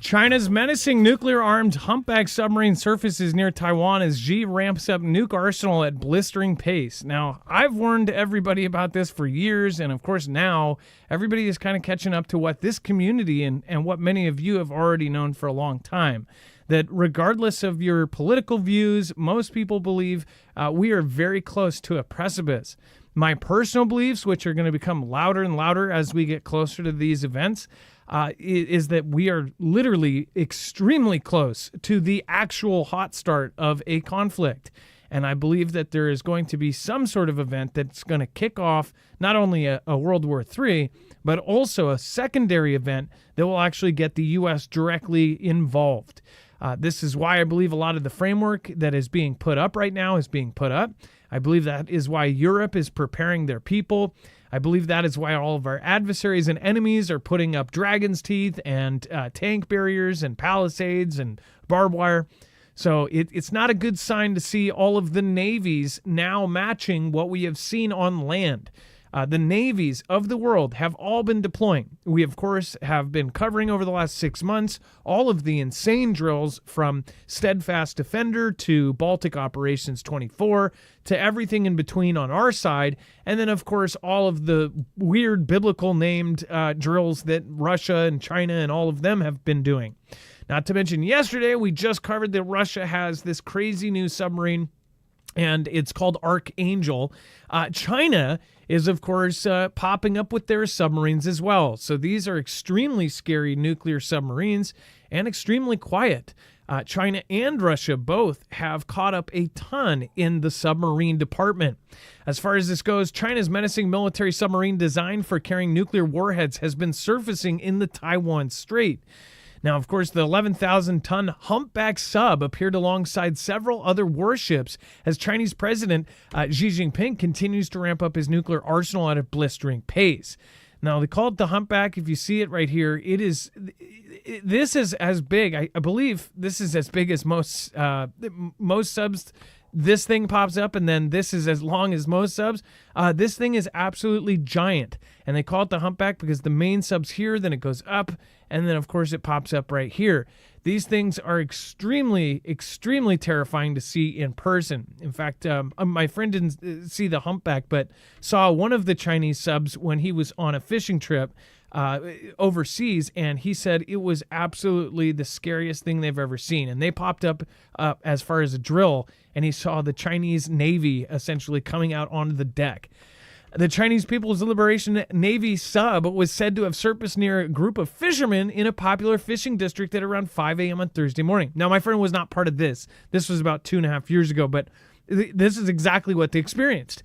China's menacing nuclear-armed Humpback submarine surfaces near Taiwan as Xi ramps up nuke arsenal at blistering pace. Now, I've warned everybody about this for years, and of course now everybody is kind of catching up to what this community and what many of you have already known for a long time. That regardless of your political views, most people believe we are very close to a precipice. My personal beliefs, which are going to become louder and louder as we get closer to these events, is that we are literally extremely close to the actual hot start of a conflict. And I believe that there is going to be some sort of event that's going to kick off not only a World War III, but also a secondary event that will actually get the U.S. directly involved. This is why I believe a lot of the framework that is being put up right now is being put up. I believe that is why Europe is preparing their people. I believe that is why all of our adversaries and enemies are putting up dragon's teeth and tank barriers and palisades and barbed wire. So it's not a good sign to see all of the navies now matching what we have seen on land. The navies of the world have all been deploying. We, of course, have been covering over the last 6 months all of the insane drills from Steadfast Defender to Baltic Operations 24 to everything in between on our side. And then, of course, all of the weird biblical named drills that Russia and China and all of them have been doing. Not to mention yesterday, we just covered that Russia has this crazy new submarine, and it's called Archangel. China is, of course, popping up with their submarines as well. So these are extremely scary nuclear submarines and extremely quiet. China and Russia both have caught up a ton in the submarine department. As far as this goes, China's menacing military submarine designed for carrying nuclear warheads has been surfacing in the Taiwan Strait. Now, of course, the 11,000-ton Humpback sub appeared alongside several other warships as Chinese President Xi Jinping continues to ramp up his nuclear arsenal at a blistering pace. Now, they call it the Humpback. If you see it right here, this is as big. I believe this is as big as most subs. This thing pops up, and then this is as long as most subs. This thing is absolutely giant, and they call it the Humpback because the main sub's here, then it goes up, and then, of course, it pops up right here. These things are extremely, extremely terrifying to see in person. In fact, my friend didn't see the Humpback, but saw one of the Chinese subs when he was on a fishing trip overseas, and he said it was absolutely the scariest thing they've ever seen. And they popped up as far as a drill, and he saw the Chinese Navy essentially coming out onto the deck. The Chinese People's Liberation Navy sub was said to have surfaced near a group of fishermen in a popular fishing district at around 5 a.m. on Thursday morning. Now, my friend was not part of this. This was about 2.5 years ago, but this is exactly what they experienced.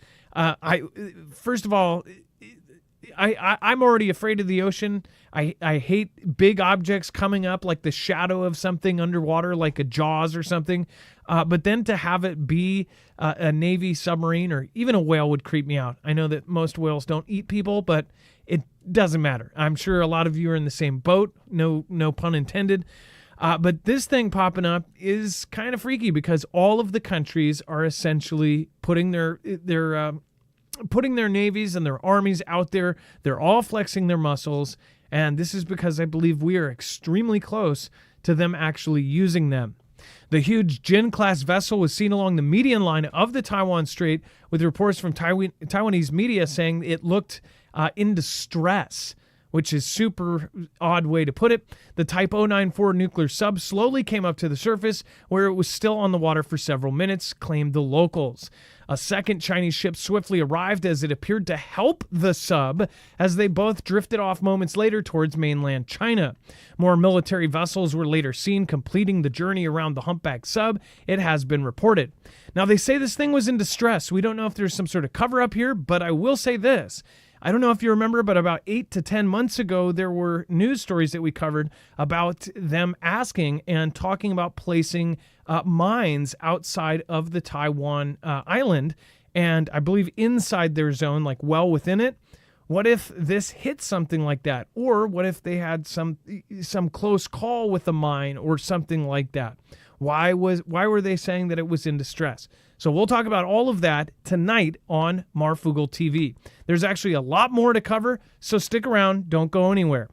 First of all, I'm already afraid of the ocean. I hate big objects coming up like the shadow of something underwater, like a Jaws or something. But then to have it be a Navy submarine or even a whale would creep me out. I know that most whales don't eat people, but it doesn't matter. I'm sure a lot of you are in the same boat. No pun intended. But this thing popping up is kind of freaky because all of the countries are essentially putting their navies and their armies out there. They're all flexing their muscles. And this is because I believe we are extremely close to them actually using them. The huge Jin-class vessel was seen along the median line of the Taiwan Strait, with reports from Taiwanese media saying it looked in distress, which is super odd way to put it. The Type 094 nuclear sub slowly came up to the surface, where it was still on the water for several minutes, claimed the locals. A second Chinese ship swiftly arrived as it appeared to help the sub as they both drifted off moments later towards mainland China. More military vessels were later seen completing the journey around the Humpback sub, it has been reported. Now, they say this thing was in distress. We don't know if there's some sort of cover-up here, but I will say this. I don't know if you remember, but about 8 to 10 months ago, there were news stories that we covered about them asking and talking about placing mines outside of the Taiwan island, and I believe inside their zone, like well within it. What if this hit something like that? Or what if they had some close call with a mine or something like that? Why were they saying that it was in distress? So we'll talk about all of that tonight on Marfoogle TV. There's actually a lot more to cover, so stick around. Don't go anywhere.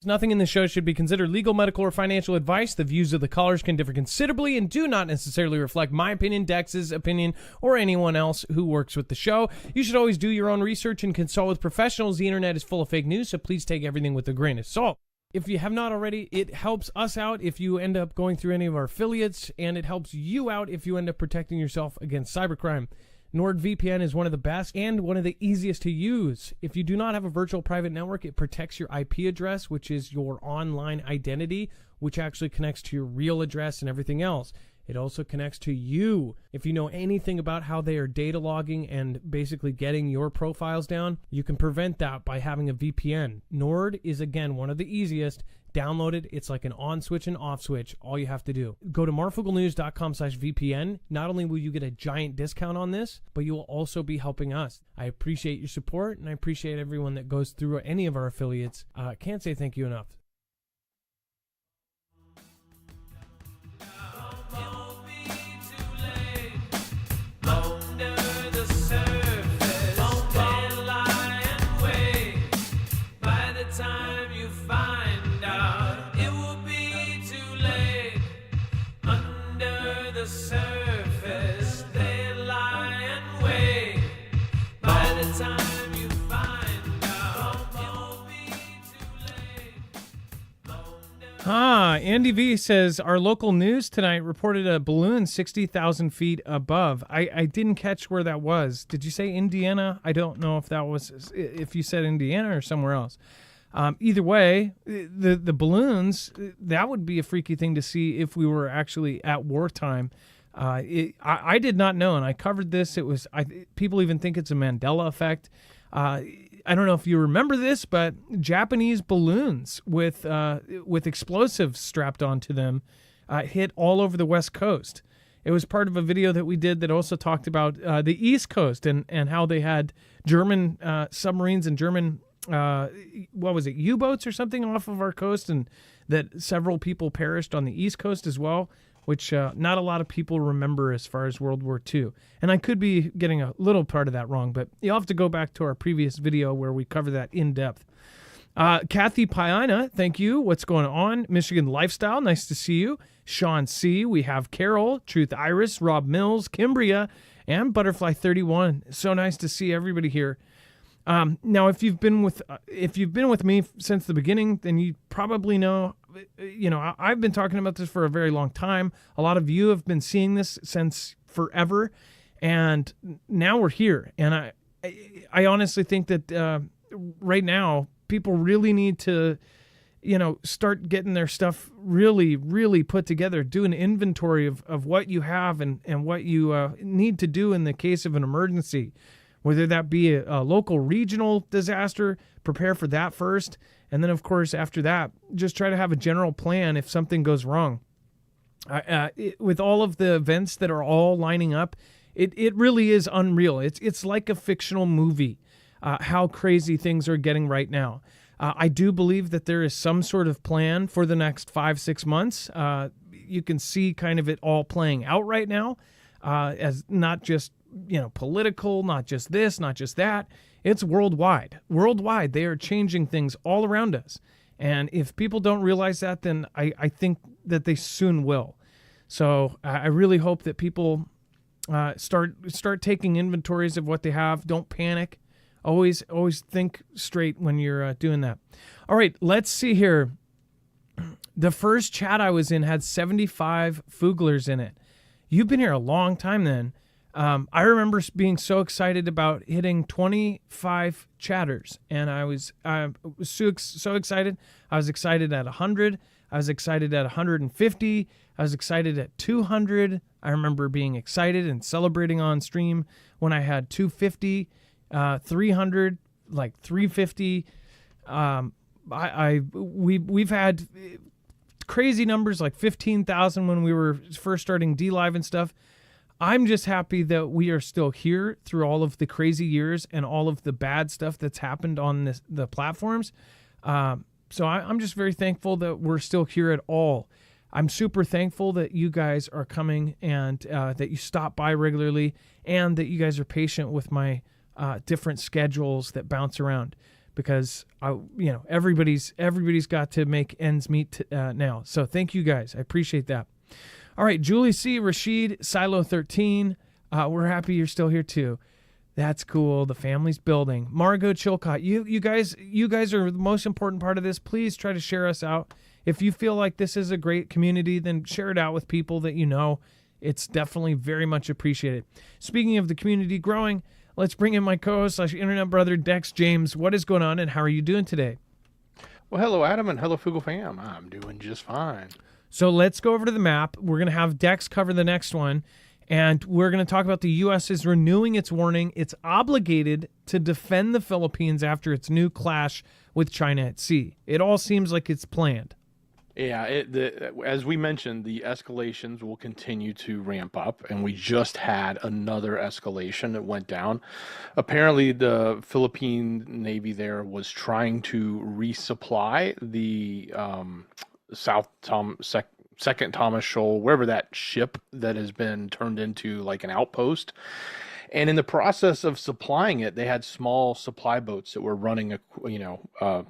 Nothing in this show should be considered legal, medical, or financial advice. The views of the callers can differ considerably and do not necessarily reflect my opinion, Dex's opinion, or anyone else who works with the show. You should always do your own research and consult with professionals. The internet is full of fake news, so please take everything with a grain of salt. If you have not already, it helps us out if you end up going through any of our affiliates, and it helps you out if you end up protecting yourself against cybercrime. NordVPN is one of the best and one of the easiest to use. If you do not have a virtual private network, it protects your IP address, which is your online identity, which actually connects to your real address and everything else. It also connects to you. If you know anything about how they are data logging and basically getting your profiles down, you can prevent that by having a VPN. Nord is, again, one of the easiest. Download it. It's like an on switch and off switch. All you have to do. Go to marfooglenews.com/VPN. Not only will you get a giant discount on this, but you will also be helping us. I appreciate your support, and I appreciate everyone that goes through any of our affiliates. Can't say thank you enough. Andy V says, our local news tonight reported a balloon 60,000 feet above. I didn't catch where that was. Did you say Indiana? I don't know if that was, if you said Indiana or somewhere else. Either way, the balloons, that would be a freaky thing to see if we were actually at wartime. I did not know, and I covered this. People even think it's a Mandela effect. I don't know if you remember this, but Japanese balloons with explosives strapped onto them hit all over the West Coast. It was part of a video that we did that also talked about the East Coast and how they had German submarines and German, U-boats or something off of our coast, and that several people perished on the East Coast as well, which not a lot of people remember as far as World War II. And I could be getting a little part of that wrong, but you'll have to go back to our previous video where we cover that in depth. Kathy Piana, thank you. What's going on? Michigan Lifestyle, nice to see you. Sean C. We have Carol, Truth Iris, Rob Mills, Kimbria, and Butterfly 31. So nice to see everybody here. Now, if you've been with me since the beginning, then you probably know, I've been talking about this for a very long time. A lot of you have been seeing this since forever, and now we're here. And I honestly think that right now people really need to, start getting their stuff really, really put together. Do an inventory of what you have and what you need to do in the case of an emergency. Whether that be a local, regional disaster, prepare for that first. And then, of course, after that, just try to have a general plan if something goes wrong. With all of the events that are all lining up, it really is unreal. It's like a fictional movie, how crazy things are getting right now. I do believe that there is some sort of plan for the next 5-6 months. You can see kind of it all playing out right now, as not just political, not just this, not just that. It's worldwide. Worldwide, they are changing things all around us. And if people don't realize that, then I think that they soon will. So I really hope that people start taking inventories of what they have. Don't panic. Always think straight when you're doing that. All right, let's see here. The first chat I was in had 75 Fooglers in it. You've been here a long time then. I remember being so excited about hitting 25 chatters, and I was so excited. I was excited at 100. I was excited at 150. I was excited at 200. I remember being excited and celebrating on stream when I had 250, 300, like 350. We've had crazy numbers like 15,000 when we were first starting DLive and stuff. I'm just happy that we are still here through all of the crazy years and all of the bad stuff that's happened on the platforms. So I'm just very thankful that we're still here at all. I'm super thankful that you guys are coming and that you stop by regularly and that you guys are patient with my different schedules that bounce around. because everybody's got to make ends meet now. So thank you guys. I appreciate that. All right, Julie C, Rashid, Silo 13. We're happy you're still here too. That's cool. The family's building. Margot Chilcott, you guys are the most important part of this. Please try to share us out. If you feel like this is a great community, then share it out with people that you know. It's definitely very much appreciated. Speaking of the community growing, let's bring in my co-host / internet brother, Dex James. What is going on and how are you doing today? Well, hello, Adam, and hello, Foogle fam. I'm doing just fine. So let's go over to the map. We're going to have Dex cover the next one. And we're going to talk about the U.S. is renewing its warning. It's obligated to defend the Philippines after its new clash with China at sea. It all seems like it's planned. Yeah, as we mentioned, the escalations will continue to ramp up, and we just had another escalation that went down. Apparently, the Philippine Navy there was trying to resupply the Second Thomas Shoal, wherever that ship that has been turned into like an outpost. And in the process of supplying it, they had small supply boats that were running,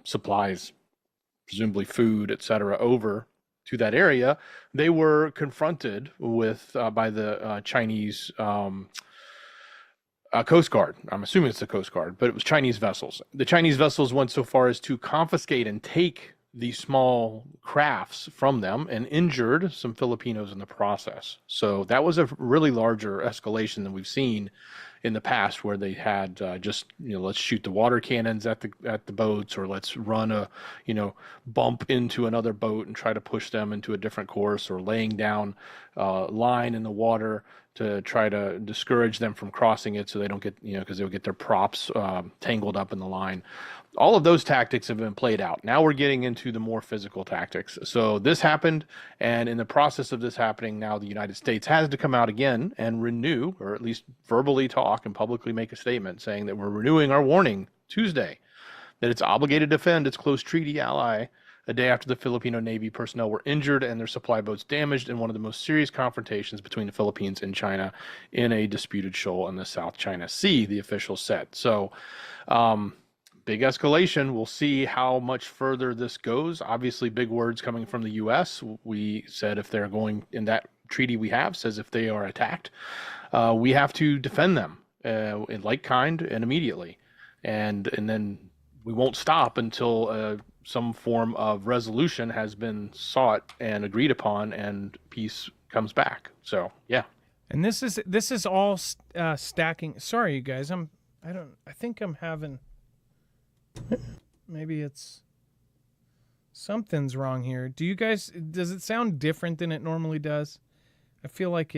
supplies, presumably food, etc., over to that area. They were confronted with by the Chinese Coast Guard. I'm assuming it's the Coast Guard, but it was Chinese vessels. The Chinese vessels went so far as to confiscate and take these small crafts from them and injured some Filipinos in the process. So that was a really larger escalation than we've seen in the past, where they had let's shoot the water cannons at the boats, or let's run a bump into another boat and try to push them into a different course, or laying down line in the water to try to discourage them from crossing it, so they don't get because they'll get their props tangled up in the line. All of those tactics have been played out. Now we're getting into the more physical tactics. So this happened, and in the process of this happening, now the United States has to come out again and renew, or at least verbally talk and publicly make a statement saying that we're renewing our warning Tuesday, that it's obligated to defend its close treaty ally a day after the Filipino Navy personnel were injured and their supply boats damaged in one of the most serious confrontations between the Philippines and China in a disputed shoal in the South China Sea, the officials said. So, big escalation. We'll see how much further this goes. Obviously, big words coming from the U.S. We said if they're going in that treaty we have, says if they are attacked, we have to defend them in like kind and immediately. And then we won't stop until some form of resolution has been sought and agreed upon and peace comes back. So, yeah. And this is all stacking. Sorry, you guys. I think I'm having... Maybe it's something's wrong here. Does it sound different than it normally does? I feel like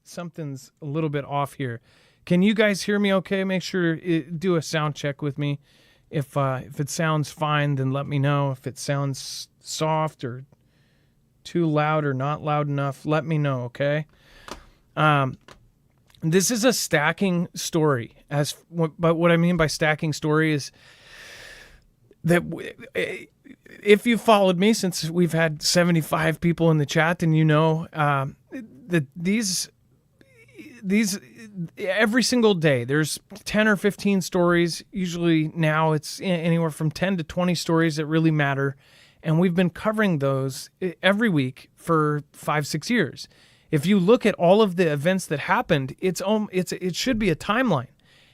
something's a little bit off here. Can you guys hear me okay? Make sure do a sound check with me. If it sounds fine, then let me know. If it sounds soft or too loud or not loud enough, let me know, okay? This is a stacking story. But what I mean by stacking story is that if you followed me, since we've had 75 people in the chat, then you know that these every single day there's 10 or 15 stories. Usually now it's anywhere from 10 to 20 stories that really matter, and we've been covering those every week for 5-6 years. If you look at all of the events that happened, it should be a timeline,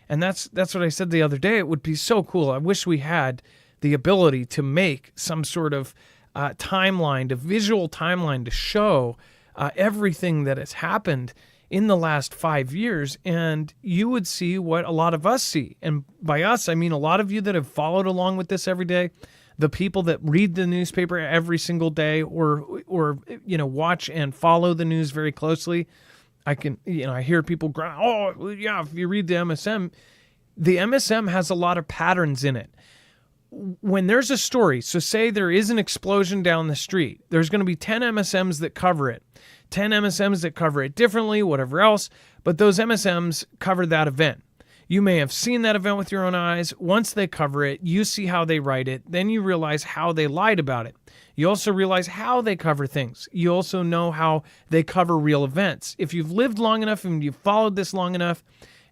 and that's what I said the other day. It would be so cool. I wish we had the ability to make some sort of timeline, a visual timeline to show everything that has happened in the last 5 years, and you would see what a lot of us see. And by us, I mean a lot of you that have followed along with this every day, the people that read the newspaper every single day, or watch and follow the news very closely. I hear people grunt, oh yeah, if you read the MSM has a lot of patterns in it. When there's a story, so say there is an explosion down the street, there's going to be 10 MSMs that cover it, 10 MSMs that cover it differently, whatever else, but those MSMs cover that event. You may have seen that event with your own eyes. Once they cover it, you see how they write it, then you realize how they lied about it. You also realize how they cover things. You also know how they cover real events. If you've lived long enough and you've followed this long enough,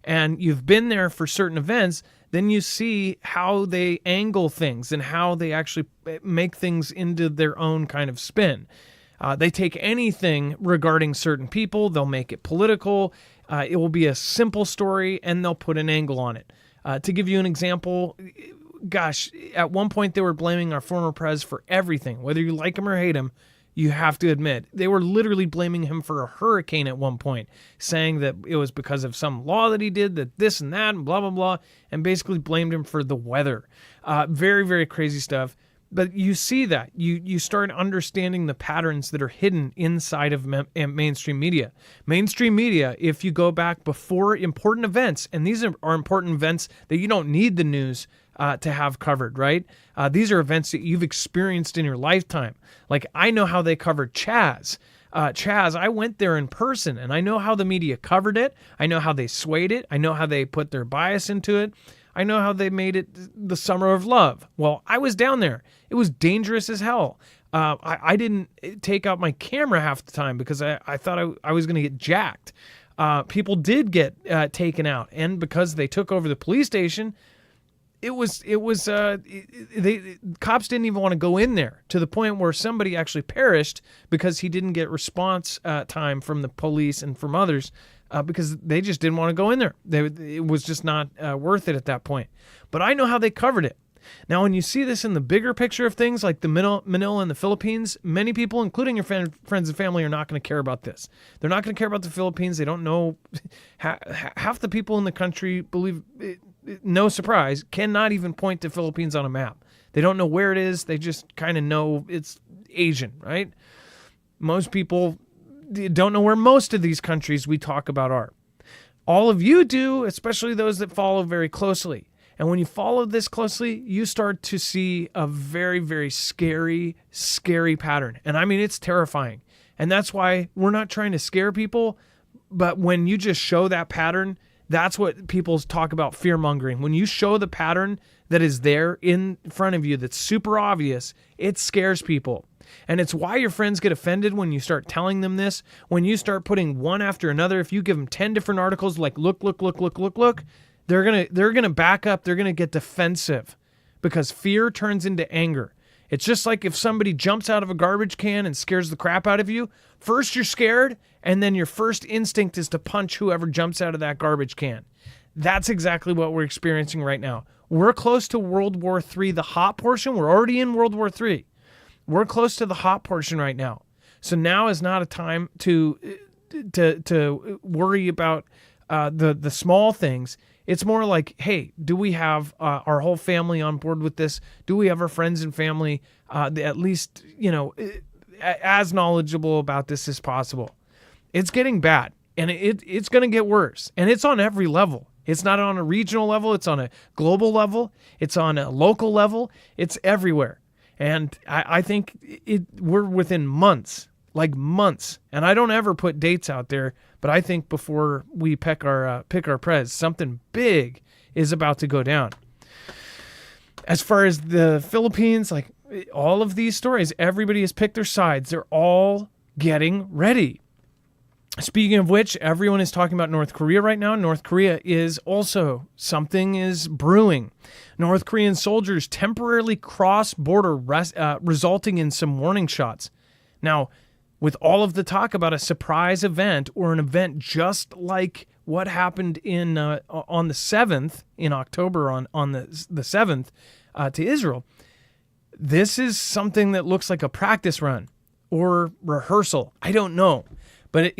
and you've been there for certain events, then you see how they angle things and how they actually make things into their own kind of spin. They take anything regarding certain people, they'll make it political. It will be a simple story, and they'll put an angle on it. To give you an example, gosh, at one point they were blaming our former pres for everything. Whether you like him or hate him, you have to admit, they were literally blaming him for a hurricane at one point, saying that it was because of some law that he did, that this and that, and blah, blah, blah, and basically blamed him for the weather. Very, very crazy stuff. But you see that. You start understanding the patterns that are hidden inside of mainstream media. Mainstream media, if you go back before important events, and these are important events that you don't need the news to have covered, right? These are events that you've experienced in your lifetime. Like, I know how they covered Chaz. Chaz, I went there in person, and I know how the media covered it. I know how they swayed it. I know how they put their bias into it. I know how they made it the summer of love. Well, I was down there. It was dangerous as hell. I didn't take out my camera half the time because I thought I was going to get jacked. People did get taken out, and because they took over the police station, cops didn't even want to go in there, to the point where somebody actually perished because he didn't get response time from the police and from others. Because they just didn't want to go in there. It was just not worth it at that point. But I know how they covered it. Now, when you see this in the bigger picture of things, like the Manila and the Philippines, many people, including your friends and family, are not going to care about this. They're not going to care about the Philippines. They don't know. Half the people in the country believe, no surprise, cannot even point to Philippines on a map. They don't know where it is. They just kind of know it's Asian, right? Most people don't know where most of these countries we talk about are. All of you do, especially those that follow very closely. And when you follow this closely, you start to see a very, very scary, scary pattern. And I mean, it's terrifying. And that's why we're not trying to scare people. But when you just show that pattern, that's what people talk about, fear-mongering. When you show the pattern that is there in front of you that's super obvious, it scares people. And it's why your friends get offended when you start telling them this. When you start putting one after another, if you give them 10 different articles like look, they're gonna back up. They're gonna get defensive because fear turns into anger. It's just like if somebody jumps out of a garbage can and scares the crap out of you. First you're scared, and then your first instinct is to punch whoever jumps out of that garbage can. That's exactly what we're experiencing right now. We're close to World War III, the hot portion. We're already in World War III. We're close to the hot portion right now. So now is not a time to worry about the small things. It's more like, hey, do we have our whole family on board with this? Do we have our friends and family at least, as knowledgeable about this as possible? It's getting bad, and it's going to get worse, and it's on every level. It's not on a regional level. It's on a global level. It's on a local level. It's everywhere. And I think we're within months, and I don't ever put dates out there, but I think before we pick our prez, something big is about to go down. As far as the Philippines, like all of these stories, everybody has picked their sides. They're all getting ready. Speaking of which, everyone is talking about North Korea right now. North Korea is also, something is brewing. North Korean soldiers temporarily cross border, resulting in some warning shots. Now, with all of the talk about a surprise event or an event just like what happened on the 7th, in October on the 7th to Israel, this is something that looks like a practice run or rehearsal. I don't know. But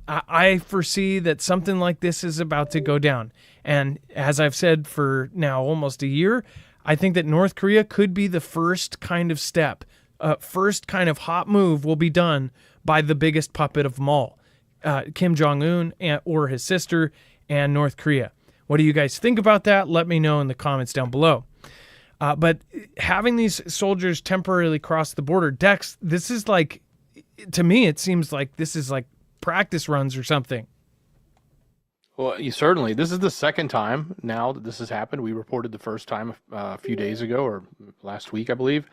I foresee that something like this is about to go down. And as I've said for now almost a year, I think that North Korea could be the first kind of step. First kind of hot move will be done by the biggest puppet of them all, Kim Jong-un or his sister and North Korea. What do you guys think about that? Let me know in the comments down below. But having these soldiers temporarily cross the border, Dex, this is like, to me, it seems like this is like practice runs or something. Well, certainly. This is the second time now that this has happened. We reported the first time a few days ago, or last week, I believe,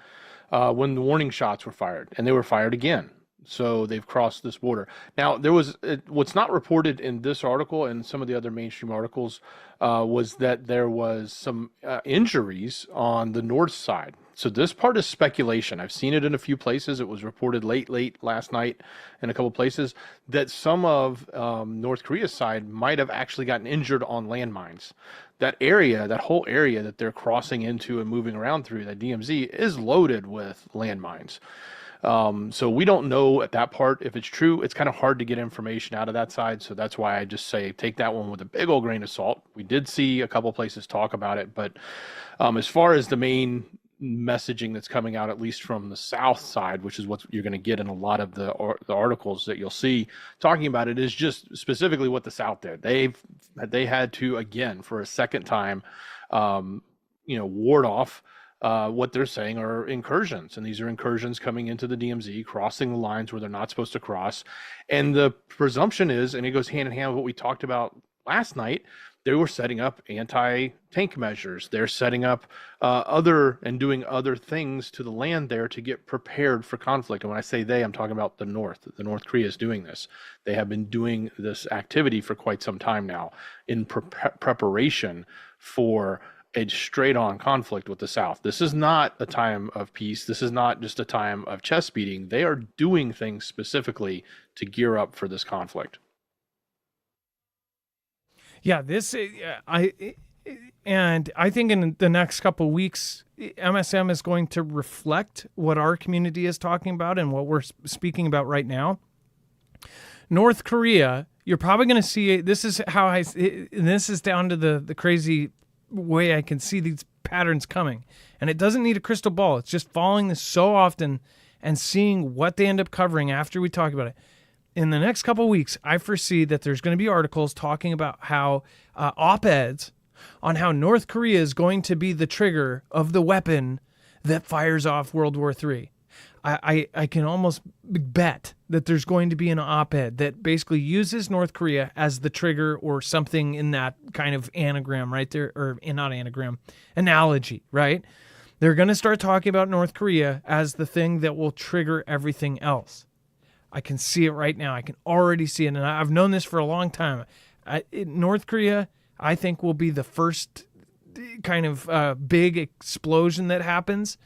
when the warning shots were fired, and they were fired again. So they've crossed this border. Now, there was what's not reported in this article and some of the other mainstream articles was that there was some injuries on the north side. So this part is speculation. I've seen it in a few places. It was reported late last night in a couple places that some of North Korea's side might have actually gotten injured on landmines. That area, that whole area that they're crossing into and moving around through, that DMZ, is loaded with landmines. So we don't know at that part if it's true. It's kind of hard to get information out of that side. So that's why I just say take that one with a big old grain of salt. We did see a couple places talk about it, but as far as the main messaging that's coming out, at least from the south side, which is what you're going to get in a lot of the articles that you'll see talking about it, is just specifically what the South did. They had to, again, for a second time, ward off what they're saying are incursions, and these are incursions coming into the DMZ, crossing the lines where they're not supposed to cross. And the presumption is, and it goes hand in hand with what we talked about last night, they were setting up anti-tank measures. They're setting up doing other things to the land there to get prepared for conflict. And when I say they, I'm talking about the North. The North Korea is doing this. They have been doing this activity for quite some time now in preparation for a straight-on conflict with the South. This is not a time of peace. This is not just a time of chest beating. They are doing things specifically to gear up for this conflict. Yeah, I think in the next couple of weeks, MSM is going to reflect what our community is talking about and what we're speaking about right now. North Korea, you're probably going to see, this is down to the crazy way I can see these patterns coming. And it doesn't need a crystal ball. It's just following this so often and seeing what they end up covering after we talk about it. In the next couple of weeks, I foresee that there's going to be articles talking about how op-eds on how North Korea is going to be the trigger of the weapon that fires off World War III. I can almost bet that there's going to be an op-ed that basically uses North Korea as the trigger or something in that kind of anagram right there, or not anagram, analogy, right? They're going to start talking about North Korea as the thing that will trigger everything else. I can see it right now. I can already see it. And I've known this for a long time. North Korea, I think, will be the first kind of big explosion that happens.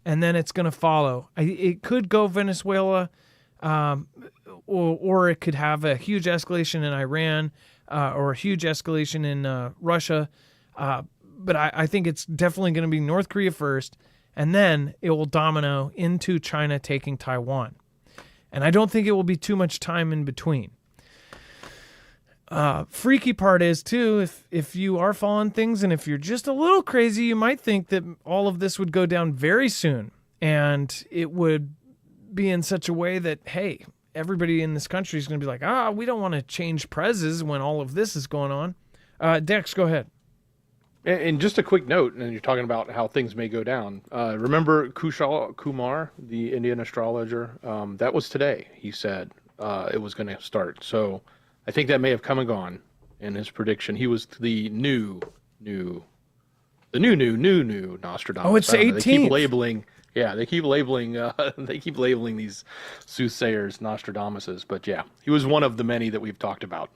And then it's going to follow. It could go Venezuela, or it could have a huge escalation in Iran, or a huge escalation in Russia. But I think it's definitely going to be North Korea first. And then it will domino into China taking Taiwan. And I don't think it will be too much time in between. Freaky part is, too, if you are following things and if you're just a little crazy, you might think that all of this would go down very soon. And it would be in such a way that, hey, everybody in this country is going to be like, we don't want to change prezes when all of this is going on. Dex, go ahead. And just a quick note, and you're talking about how things may go down. Remember Kushal Kumar, the Indian astrologer? That was today. He said it was going to start. So I think that may have come and gone in his prediction. He was the new Nostradamus. Oh, it's the 18th. They keep labeling. Yeah, they keep labeling these soothsayers Nostradamuses. But yeah, he was one of the many that we've talked about.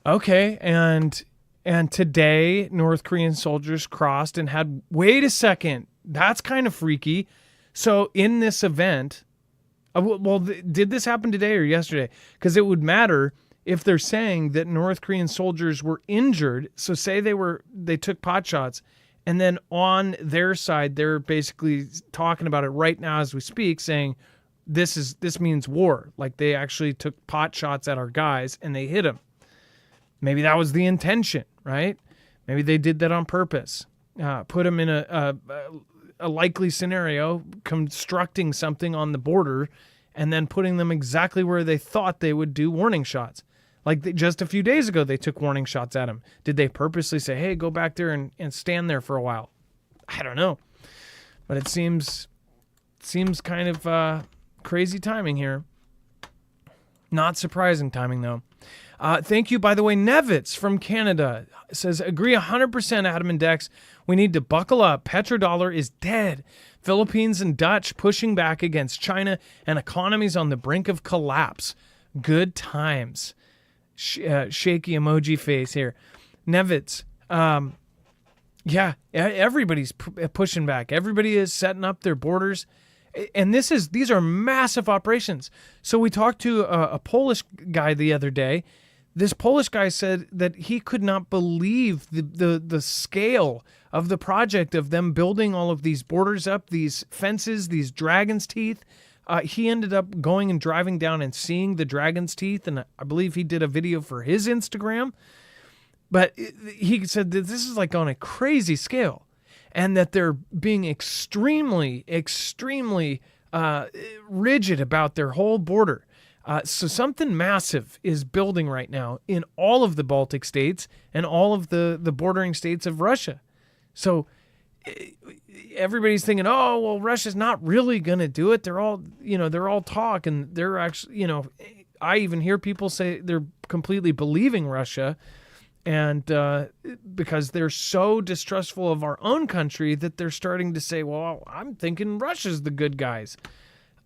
Okay, and today, North Korean soldiers crossed and had, wait a second, that's kind of freaky. So in this event, did this happen today or yesterday? Because it would matter if they're saying that North Korean soldiers were injured. So say they took pot shots, and then on their side, they're basically talking about it right now as we speak, saying this means war. Like they actually took pot shots at our guys and they hit them. Maybe that was the intention, right? Maybe they did that on purpose. Put them in a likely scenario, constructing something on the border, and then putting them exactly where they thought they would do warning shots. Like just a few days ago, they took warning shots at them. Did they purposely say, hey, go back there and stand there for a while? I don't know. But it seems kind of crazy timing here. Not surprising timing, though. Thank you, by the way, Nevitz from Canada says, agree 100%, Adam and Dex. We need to buckle up. Petrodollar is dead. Philippines and Dutch pushing back against China and economies on the brink of collapse. Good times. Shaky emoji face here. Nevitz. Yeah, everybody's pushing back. Everybody is setting up their borders. And these are massive operations. So we talked to a Polish guy the other day. This Polish guy said that he could not believe the scale of the project of them building all of these borders up, these fences, these dragon's teeth. He ended up going and driving down and seeing the dragon's teeth, and I believe he did a video for his Instagram. But he said that this is like on a crazy scale, and that they're being extremely, extremely rigid about their whole border. So something massive is building right now in all of the Baltic states and all of the bordering states of Russia. So everybody's thinking, oh, well, Russia's not really going to do it. They're all talk, and they're actually, I even hear people say they're completely believing Russia. And because they're so distrustful of our own country that they're starting to say, well, I'm thinking Russia's the good guys.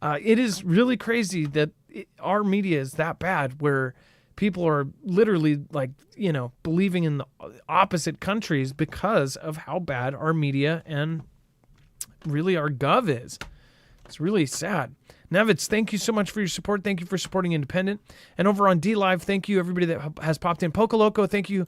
It is really crazy that our media is that bad, where people are literally believing in the opposite countries because of how bad our media and really our gov is. It's really sad. Nevitz, thank you so much for your support. Thank you for supporting Independent. And over on D-Live, thank you everybody that has popped in. Pocoloco, thank you.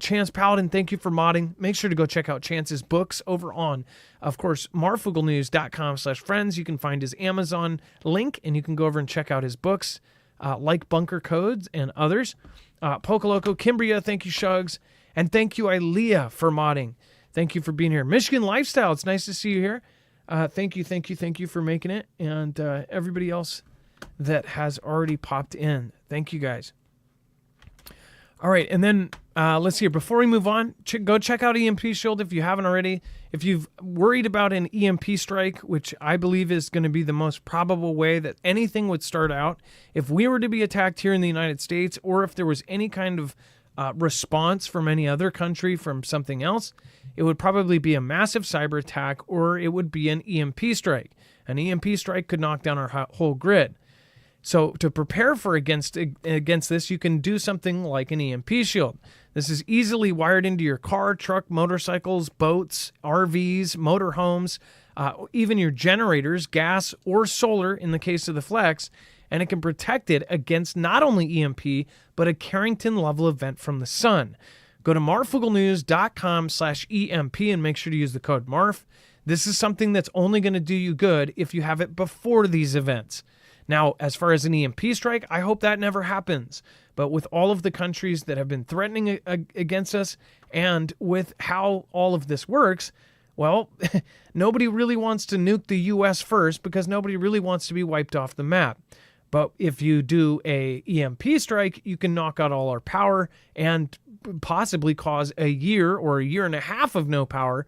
Chance Paladin, thank you for modding. Make sure to go check out Chance's books over on, of course, marfugglenews.com/friends. You can find his Amazon link, and you can go over and check out his books, like Bunker Codes and others. Pocoloco, Kimbria, thank you, Shugs. And thank you, Ilea, for modding. Thank you for being here. Michigan Lifestyle, it's nice to see you here. Thank you for making it, and everybody else that has already popped in. Thank you, guys. All right, and then let's see here. Before we move on, go check out EMP Shield if you haven't already. If you've worried about an EMP strike, which I believe is going to be the most probable way that anything would start out, if we were to be attacked here in the United States, or if there was any kind of response from any other country from something else, it would probably be a massive cyber attack, or it would be an EMP strike. An EMP strike could knock down our whole grid. So to prepare for against this, you can do something like an EMP shield. This is easily wired into your car, truck, motorcycles, boats, RVs, motorhomes, even your generators, gas or solar in the case of the Flex, and it can protect it against not only EMP, but a Carrington level event from the sun. Go to marfugglenews.com/EMP and make sure to use the code MARF. This is something that's only going to do you good if you have it before these events. Now, as far as an EMP strike, I hope that never happens. But with all of the countries that have been threatening against us, and with how all of this works, well, nobody really wants to nuke the U.S. first, because nobody really wants to be wiped off the map. But if you do a EMP strike, you can knock out all our power and possibly cause a year or a year and a half of no power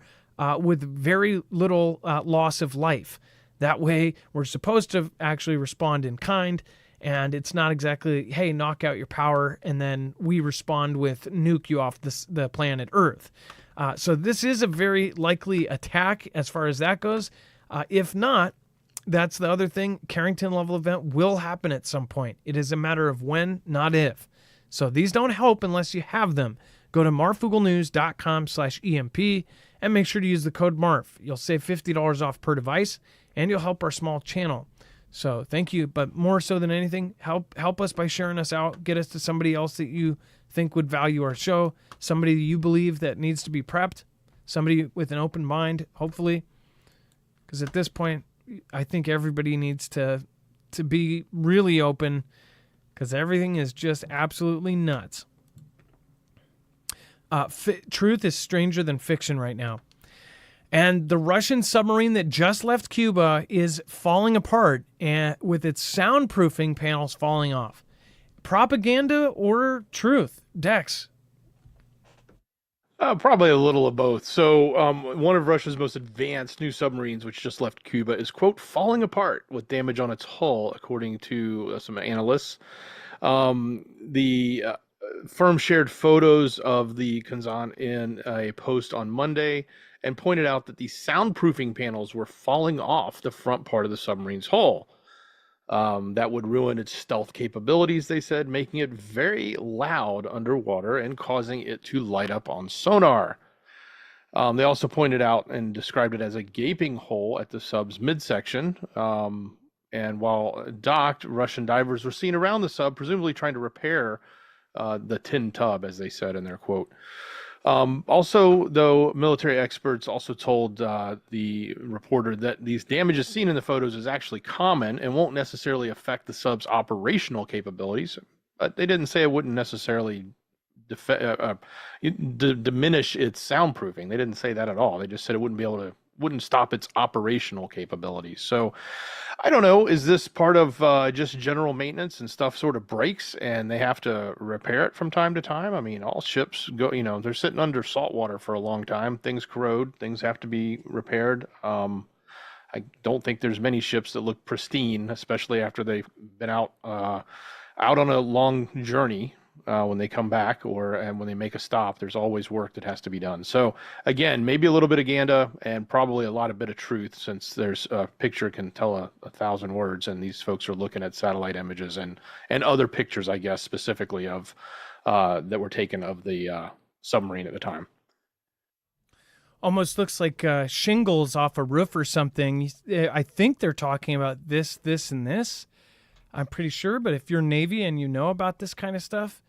with very little loss of life. That way, we're supposed to actually respond in kind, and it's not exactly, hey, knock out your power, and then we respond with nuke you off the planet Earth. So this is a very likely attack as far as that goes. If not, that's the other thing. Carrington level event will happen at some point. It is a matter of when, not if. So these don't help unless you have them. Go to marfugglenews.com/EMP and make sure to use the code MARF. You'll save $50 off per device, and you'll help our small channel. So thank you, but more so than anything, help us by sharing us out. Get us to somebody else that you think would value our show, somebody you believe that needs to be prepped, somebody with an open mind, hopefully. Because at this point, I think everybody needs to be really open, because everything is just absolutely nuts. Truth is stranger than fiction right now. And the Russian submarine that just left Cuba is falling apart, and with its soundproofing panels falling off. Propaganda or truth? Dex. Probably a little of both. So one of Russia's most advanced new submarines, which just left Cuba, is, quote, falling apart with damage on its hull, according to some analysts. The firm shared photos of the Kanzan in a post on Monday and pointed out that the soundproofing panels were falling off the front part of the submarine's hull. That would ruin its stealth capabilities, they said, making it very loud underwater and causing it to light up on sonar. They also pointed out and described it as a gaping hole at the sub's midsection. And while docked, Russian divers were seen around the sub, presumably trying to repair the tin tub, as they said in their quote. Also, though, military experts also told the reporter that these damages seen in the photos is actually common and won't necessarily affect the sub's operational capabilities. But they didn't say it wouldn't necessarily diminish its soundproofing. They didn't say that at all. They just said it wouldn't stop its operational capabilities. So I don't know, is this part of just general maintenance and stuff sort of breaks and they have to repair it from time to time? I mean, all ships go, they're sitting under salt water for a long time. Things corrode, things have to be repaired. I don't think there's many ships that look pristine, especially after they've been out on a long journey. When they come back and when they make a stop, there's always work that has to be done. So again, maybe a little bit of Ganda and probably a bit of truth, since there's a picture can tell 1,000 words, and these folks are looking at satellite images and other pictures, I guess, specifically of that were taken of the submarine at the time. Almost looks like shingles off a roof or something. I think they're talking about this, and this. I'm pretty sure, but if you're Navy and you know about this kind of stuff,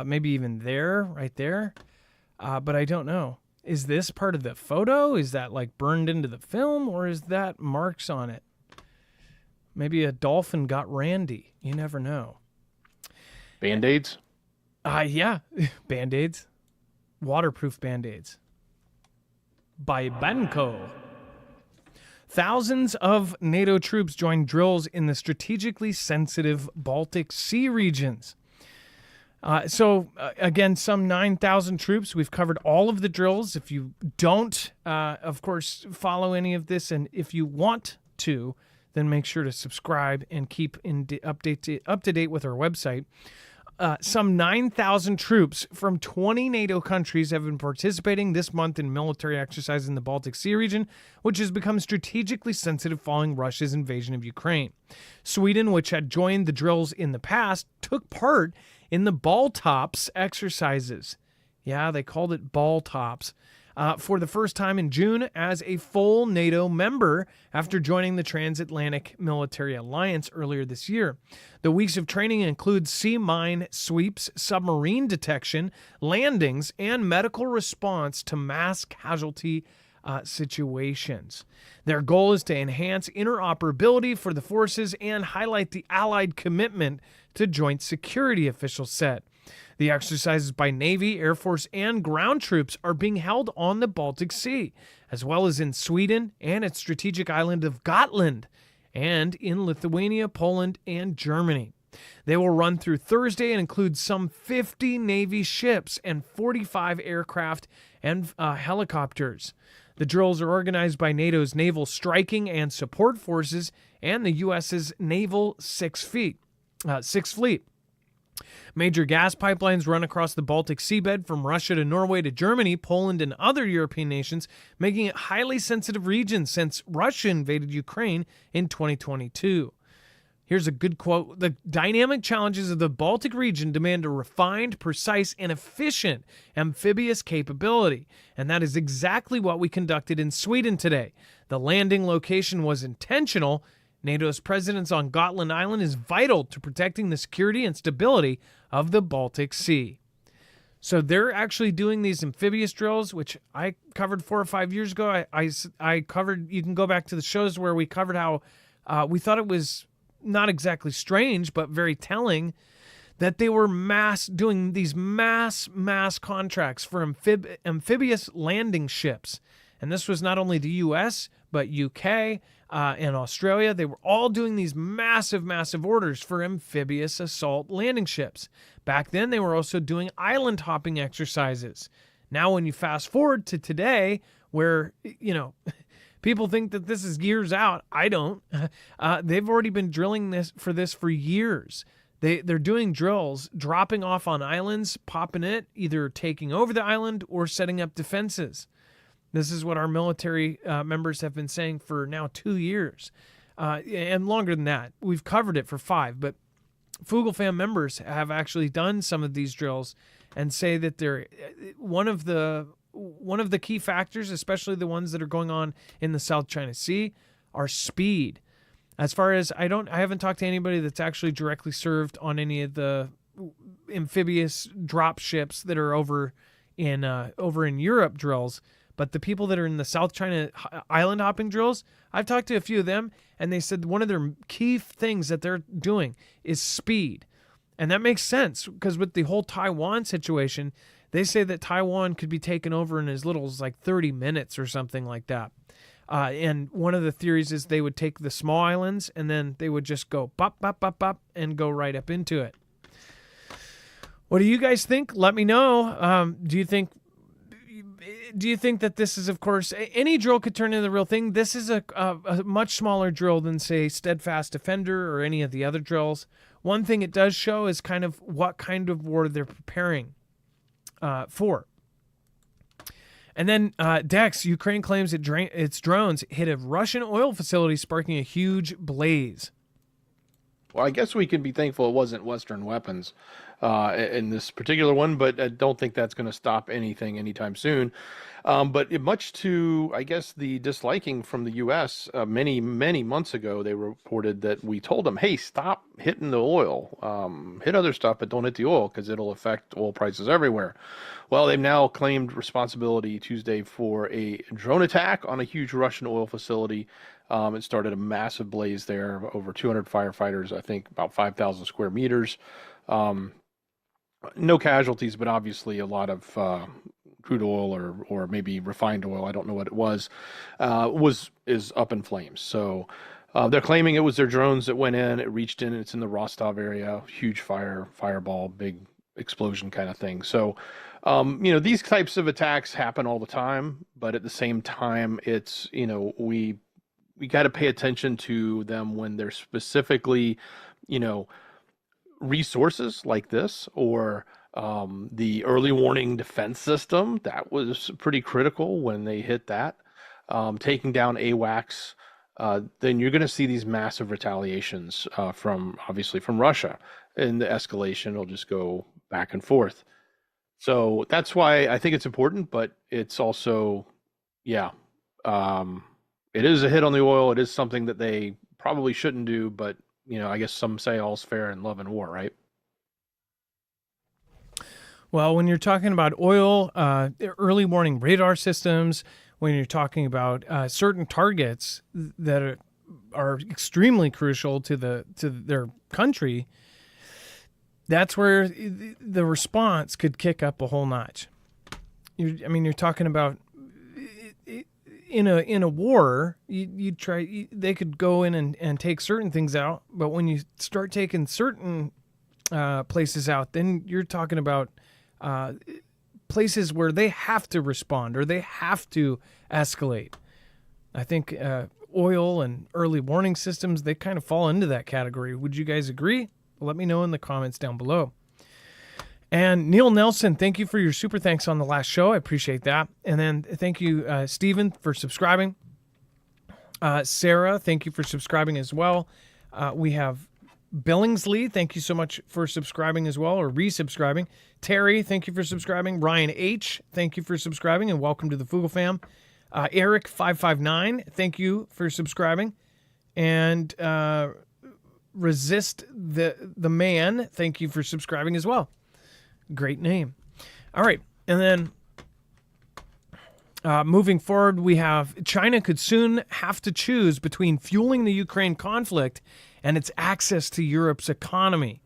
maybe even right there. But I don't know. Is this part of the photo? Is that like burned into the film, or is that marks on it? Maybe a dolphin got randy. You never know. Band-Aids? Yeah. Band-Aids. Waterproof Band-Aids. By Banco. Thousands of NATO troops joined drills in the strategically sensitive Baltic Sea regions. Again, some 9,000 troops. We've covered all of the drills. If you don't, of course, follow any of this, and if you want to, then make sure to subscribe and keep up to date with our website. Some 9,000 troops from 20 NATO countries have been participating this month in military exercises in the Baltic Sea region, which has become strategically sensitive following Russia's invasion of Ukraine. Sweden, which had joined the drills in the past, took part in the ball tops exercises. Yeah, they called it ball tops. For the first time in June as a full NATO member after joining the Transatlantic Military Alliance earlier this year. The weeks of training include sea mine sweeps, submarine detection, landings, and medical response to mass casualty situations. Their goal is to enhance interoperability for the forces and highlight the Allied commitment to joint security, officials said. The exercises by Navy, Air Force, and ground troops are being held on the Baltic Sea, as well as in Sweden and its strategic island of Gotland, and in Lithuania, Poland, and Germany. They will run through Thursday and include some 50 Navy ships and 45 aircraft and helicopters. The drills are organized by NATO's Naval Striking and Support Forces and the U.S.'s Naval Sixth Fleet. Major gas pipelines run across the Baltic seabed from Russia to Norway to Germany, Poland, and other European nations, making it highly sensitive region since Russia invaded Ukraine in 2022. Here's a good quote. The dynamic challenges of the Baltic region demand a refined, precise, and efficient amphibious capability. And that is exactly what we conducted in Sweden today. The landing location was intentional. NATO's presence on Gotland Island is vital to protecting the security and stability of the Baltic Sea. So they're actually doing these amphibious drills, which I covered 4 or 5 years ago. I covered, you can go back to the shows where we covered how we thought it was not exactly strange, but very telling that they were doing these mass contracts for amphibious landing ships. And this was not only the U.S., but UK and Australia. They were all doing these massive orders for amphibious assault landing ships. Back then, they were also doing island hopping exercises. Now, when you fast forward to today, where, people think that this is years out. I don't. They've already been drilling this for years. They're doing drills, dropping off on islands, popping it, either taking over the island or setting up defenses. This is what our military members have been saying for now 2 years, and longer than that. We've covered it for 5, but Foogle Fam members have actually done some of these drills and say that they're one of the key factors, especially the ones that are going on in the South China Sea, are speed. As far as I haven't talked to anybody that's actually directly served on any of the amphibious drop ships that are over in Europe drills, but the people that are in the South China island hopping drills, I've talked to a few of them, and they said one of their key things that they're doing is speed. And that makes sense, because with the whole Taiwan situation, they say that Taiwan could be taken over in as little as like 30 minutes or something like that. And one of the theories is they would take the small islands and then they would just go bop, bop, bop, bop, and go right up into it. What do you guys think? Let me know. Do you think that this is, of course, any drill could turn into the real thing? This is a much smaller drill than, say, Steadfast Defender or any of the other drills. One thing it does show is kind of what kind of war they're preparing for. And then Dex, Ukraine claims its drones hit a Russian oil facility, sparking a huge blaze. Well, I guess we can be thankful it wasn't Western weapons in this particular one, but I don't think that's going to stop anything anytime soon. But much to, I guess, the disliking from the U.S., many months ago, they reported that we told them, hey, stop hitting the oil. Hit other stuff, but don't hit the oil because it'll affect oil prices everywhere. Well, they've now claimed responsibility Tuesday for a drone attack on a huge Russian oil facility. It started a massive blaze there, over 200 firefighters, I think about 5,000 square meters. No casualties, but obviously a lot of crude oil or maybe refined oil, I don't know what it was is up in flames. So they're claiming it was their drones that went in, it reached in, it's in the Rostov area, huge fireball, big explosion kind of thing. So, these types of attacks happen all the time, but at the same time, it's, we got to pay attention to them when they're specifically, resources like this, or the early warning defense system. That was pretty critical when they hit that. Taking down AWACS, then you're going to see these massive retaliations from Russia, and the escalation will just go back and forth. So that's why I think it's important, but it's also, it is a hit on the oil. It is something that they probably shouldn't do, but I guess some say all's fair in love and war, right? Well, when you're talking about oil, early warning radar systems, when you're talking about certain targets that are extremely crucial to their country, that's where the response could kick up a whole notch. You're talking about in a war, they could go in and take certain things out, but when you start taking certain places out, then you're talking about places where they have to respond or they have to escalate. I think oil and early warning systems, they kind of fall into that category. Would you guys agree? Let me know in the comments down below. And Neil Nelson, thank you for your super thanks on the last show. I appreciate that. And then thank you, Stephen, for subscribing. Sarah, thank you for subscribing as well. We have Billingsley, thank you so much for subscribing as well, or resubscribing. Terry, thank you for subscribing. Ryan H., thank you for subscribing, and welcome to the Foogle fam. Eric559, thank you for subscribing. And Resist the Man, thank you for subscribing as well. Great name. All right. And then moving forward, we have China could soon have to choose between fueling the Ukraine conflict and its access to Europe's economy.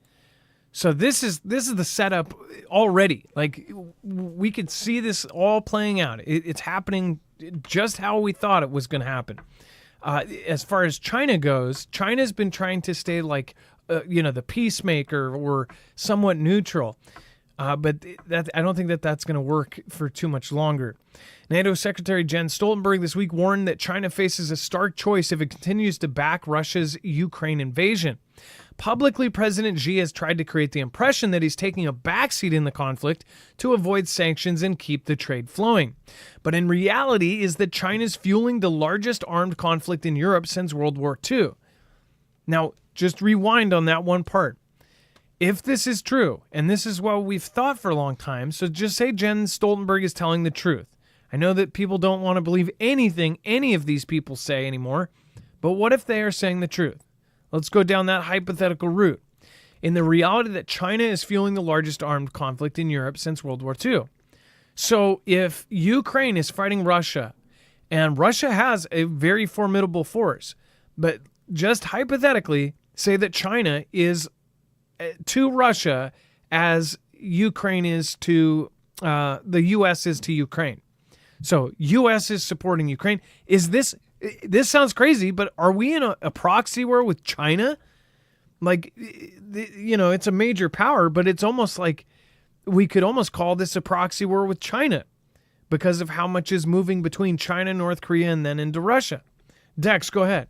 So this is the setup already. Like, we could see this all playing out. It's happening just how we thought it was going to happen. As far as China goes, China's been trying to stay like, the peacemaker or somewhat neutral. But I don't think that's going to work for too much longer. NATO Secretary Jens Stoltenberg this week warned that China faces a stark choice if it continues to back Russia's Ukraine invasion. Publicly, President Xi has tried to create the impression that he's taking a backseat in the conflict to avoid sanctions and keep the trade flowing. But in reality is that China's fueling the largest armed conflict in Europe since World War II. Now, just rewind on that one part. If this is true, and this is what we've thought for a long time, so just say Jens Stoltenberg is telling the truth. I know that people don't want to believe anything any of these people say anymore, but what if they are saying the truth? Let's go down that hypothetical route. In the reality that China is fueling the largest armed conflict in Europe since World War II. So if Ukraine is fighting Russia, and Russia has a very formidable force, but just hypothetically say that China is to Russia as Ukraine is to the U.S. is to Ukraine. So U.S. is supporting Ukraine. This sounds crazy, but are we in a proxy war with China? Like, it's a major power, but it's almost like we could almost call this a proxy war with China because of how much is moving between China, North Korea, and then into Russia. Dex, go ahead.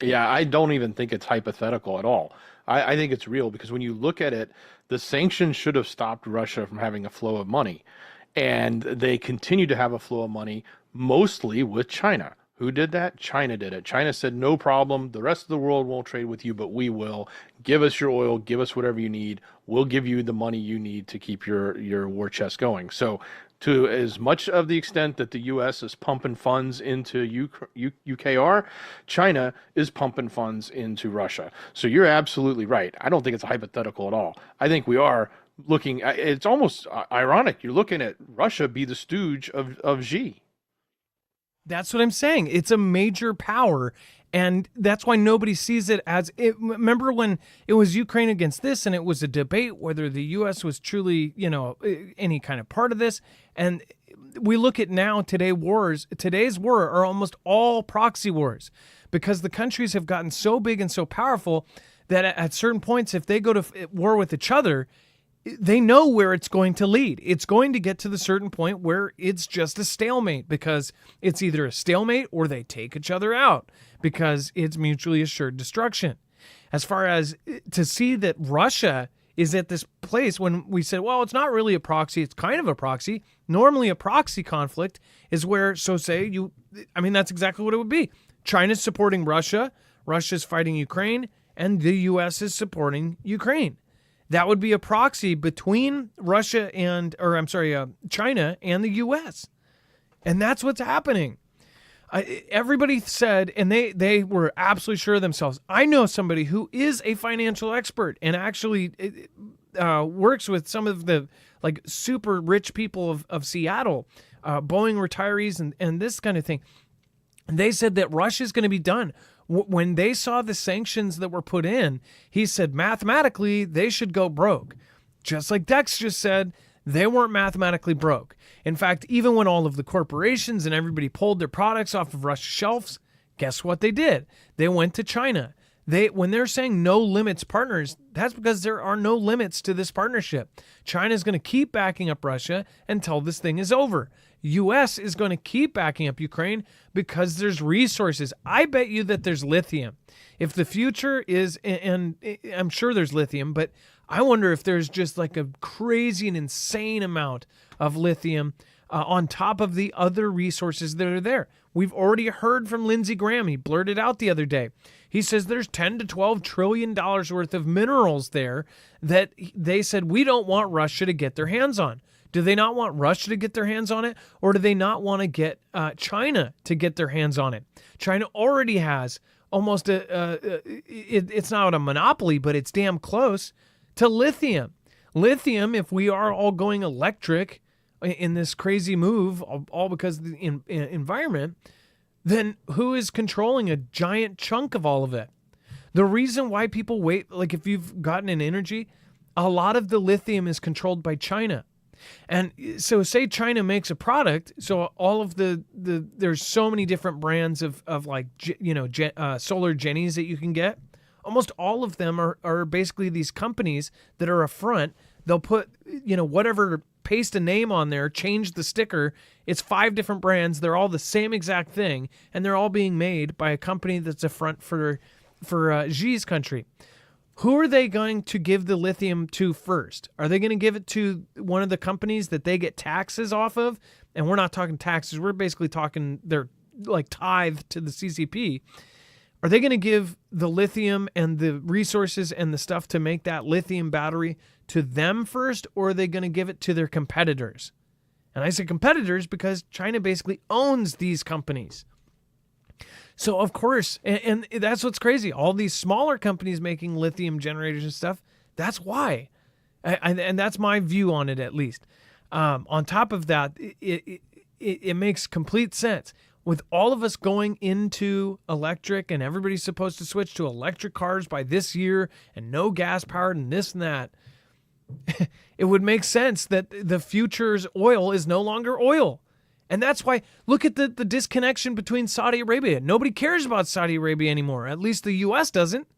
Yeah, I don't even think it's hypothetical at all. I think it's real because when you look at it, the sanctions should have stopped Russia from having a flow of money. And they continue to have a flow of money, mostly with China. Who did that? China did it. China said, no problem. The rest of the world won't trade with you, but we will. Give us your oil. Give us whatever you need. We'll give you the money you need to keep your war chest going. So to as much of the extent that the U.S. is pumping funds into UKR, China is pumping funds into Russia. So you're absolutely right. I don't think it's hypothetical at all. I think we are looking, it's almost ironic. You're looking at Russia be the stooge of Xi. That's what I'm saying. It's a major power. And that's why nobody sees it as it. Remember when it was Ukraine against this and it was a debate whether the U.S. was truly, any kind of part of this. And we look at now today's war are almost all proxy wars because the countries have gotten so big and so powerful that at certain points, if they go to war with each other, they know where it's going to lead. It's going to get to the certain point where it's just a stalemate because it's either a stalemate or they take each other out because it's mutually assured destruction. As far as to see that Russia is at this place when we said, well, it's not really a proxy, it's kind of a proxy. Normally a proxy conflict is where, that's exactly what it would be. China's supporting Russia, Russia's fighting Ukraine, and the U.S. is supporting Ukraine. That would be a proxy between China and the U.S. And that's what's happening. Everybody said, and they were absolutely sure of themselves. I know somebody who is a financial expert and actually works with some of the super rich people of Seattle, Boeing retirees and this kind of thing. They said that Russia's going to be done. When they saw the sanctions that were put in, he said mathematically they should go broke. Just like Dex just said, they weren't mathematically broke. In fact, even when all of the corporations and everybody pulled their products off of Russia's shelves, guess what they did? They went to China. When they're saying no limits partners, that's because there are no limits to this partnership. China's going to keep backing up Russia until this thing is over. U.S. is going to keep backing up Ukraine because there's resources. I bet you that there's lithium. If the future is, and I'm sure there's lithium, but I wonder if there's just like a crazy and insane amount of lithium on top of the other resources that are there. We've already heard from Lindsey Graham. He blurted out the other day. He says there's $10 to $12 trillion worth of minerals there that they said we don't want Russia to get their hands on. Do they not want Russia to get their hands on it? Or do they not want to get China to get their hands on it? China already has almost it's not a monopoly, but it's damn close to lithium. Lithium, if we are all going electric in this crazy move, all because of the environment, then who is controlling a giant chunk of all of it? The reason why people wait, like if you've gotten an energy, a lot of the lithium is controlled by China. And so say China makes a product, so all of there's so many different brands of solar Jennies that you can get. Almost all of them are basically these companies that are a front. They'll put, whatever, paste a name on there, change the sticker. It's 5 different brands. They're all the same exact thing. And they're all being made by a company that's a front for Xi's country. Who are they going to give the lithium to first? Are they going to give it to one of the companies that they get taxes off of? And we're not talking taxes. We're basically talking their like tithe to the CCP. Are they going to give the lithium and the resources and the stuff to make that lithium battery to them first, or are they going to give it to their competitors? And I say competitors because China basically owns these companies. So, of course, and that's what's crazy. All these smaller companies making lithium generators and stuff, that's why. And that's my view on it, at least. On top of that, it makes complete sense. With all of us going into electric and everybody's supposed to switch to electric cars by this year and no gas powered and this and that, it would make sense that the future's oil is no longer oil. And that's why, look at the disconnection between Saudi Arabia. Nobody cares about Saudi Arabia anymore. At least the U.S. doesn't,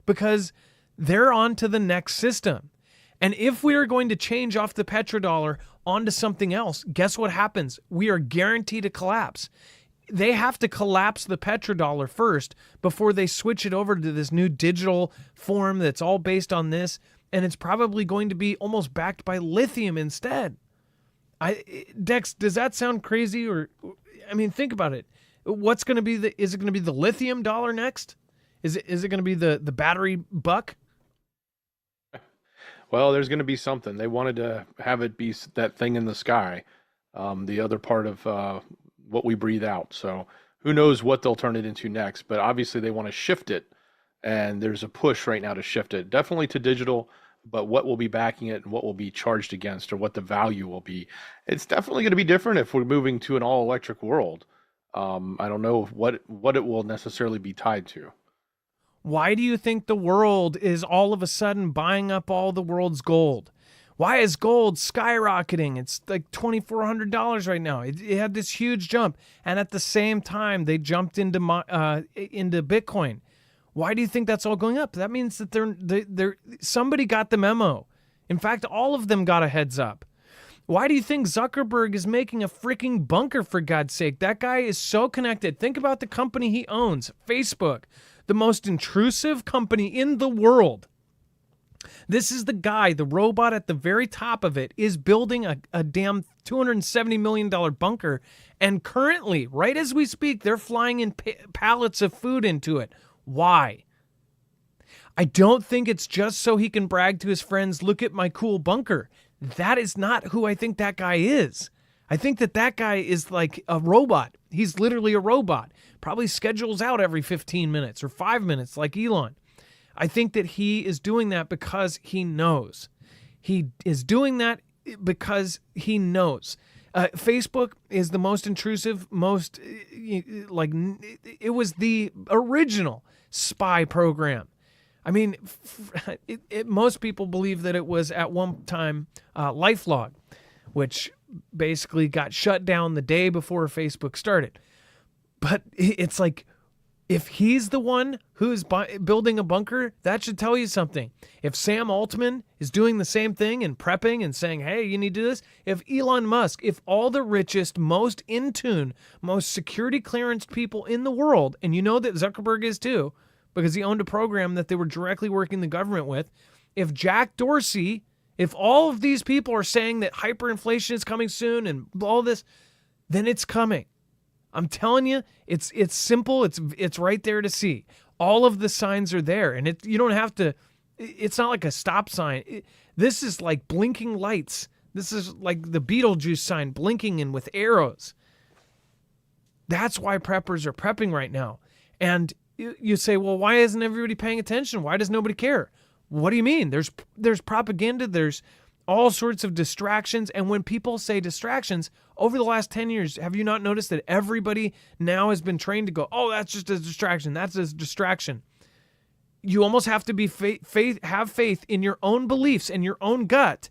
because they're on to the next system. And if we are going to change off the petrodollar onto something else, guess what happens? We are guaranteed a collapse. They have to collapse the petrodollar first before they switch it over to this new digital form that's all based on this. And it's probably going to be almost backed by lithium instead. Dex, does that sound crazy? Or, I mean, think about it. What's going to be is it going to be the lithium dollar next? Is it going to be the battery buck? Well, there's going to be something. They wanted to have it be that thing in the sky, the other part of what we breathe out. So who knows what they'll turn it into next, but obviously they want to shift it. And there's a push right now to shift it definitely to digital. But what will be backing it and what will be charged against, or what the value will be, it's definitely going to be different if we're moving to an all-electric world. I don't know what it will necessarily be tied to. Why do you think the world is all of a sudden buying up all the world's gold? Why is gold skyrocketing? It's like $2,400 right now. It had this huge jump, and at the same time, they jumped into Bitcoin. Why do you think that's all going up? That means that they're somebody got the memo. In fact, all of them got a heads up. Why do you think Zuckerberg is making a freaking bunker, for God's sake? That guy is so connected. Think about the company he owns, Facebook, the most intrusive company in the world. This is the guy, the robot at the very top of it, is building a damn $270 million bunker. And currently, right as we speak, they're flying in pallets of food into it. Why? I don't think it's just so he can brag to his friends, look at my cool bunker. That is not who I think that guy is. I think that guy is like a robot. He's literally a robot. Probably schedules out every 15 minutes or 5 minutes like Elon. I think that he is doing that because he knows. He is doing that because he knows. Facebook is the most intrusive, it was the original spy program. I mean, most people believe that it was at one time LifeLog, which basically got shut down the day before Facebook started. But it's like, if he's the one who's building a bunker, that should tell you something. If Sam Altman is doing the same thing and prepping and saying, hey, you need to do this. If Elon Musk, if all the richest, most in tune, most security clearanced people in the world, and you know that Zuckerberg is too, because he owned a program that they were directly working the government with. If Jack Dorsey, if all of these people are saying that hyperinflation is coming soon and all this, then it's coming. I'm telling you, it's simple. It's right there to see. All of the signs are there, and you don't have to. It's not like a stop sign. This is like blinking lights. This is like the Beetlejuice sign blinking and with arrows. That's why preppers are prepping right now. And you say, well, why isn't everybody paying attention? Why does nobody care? What do you mean? There's propaganda. There's all sorts of distractions. And when people say distractions, over the last 10 years, have you not noticed that everybody now has been trained to go, oh, that's just a distraction. That's a distraction. You almost have to be have faith in your own beliefs and your own gut.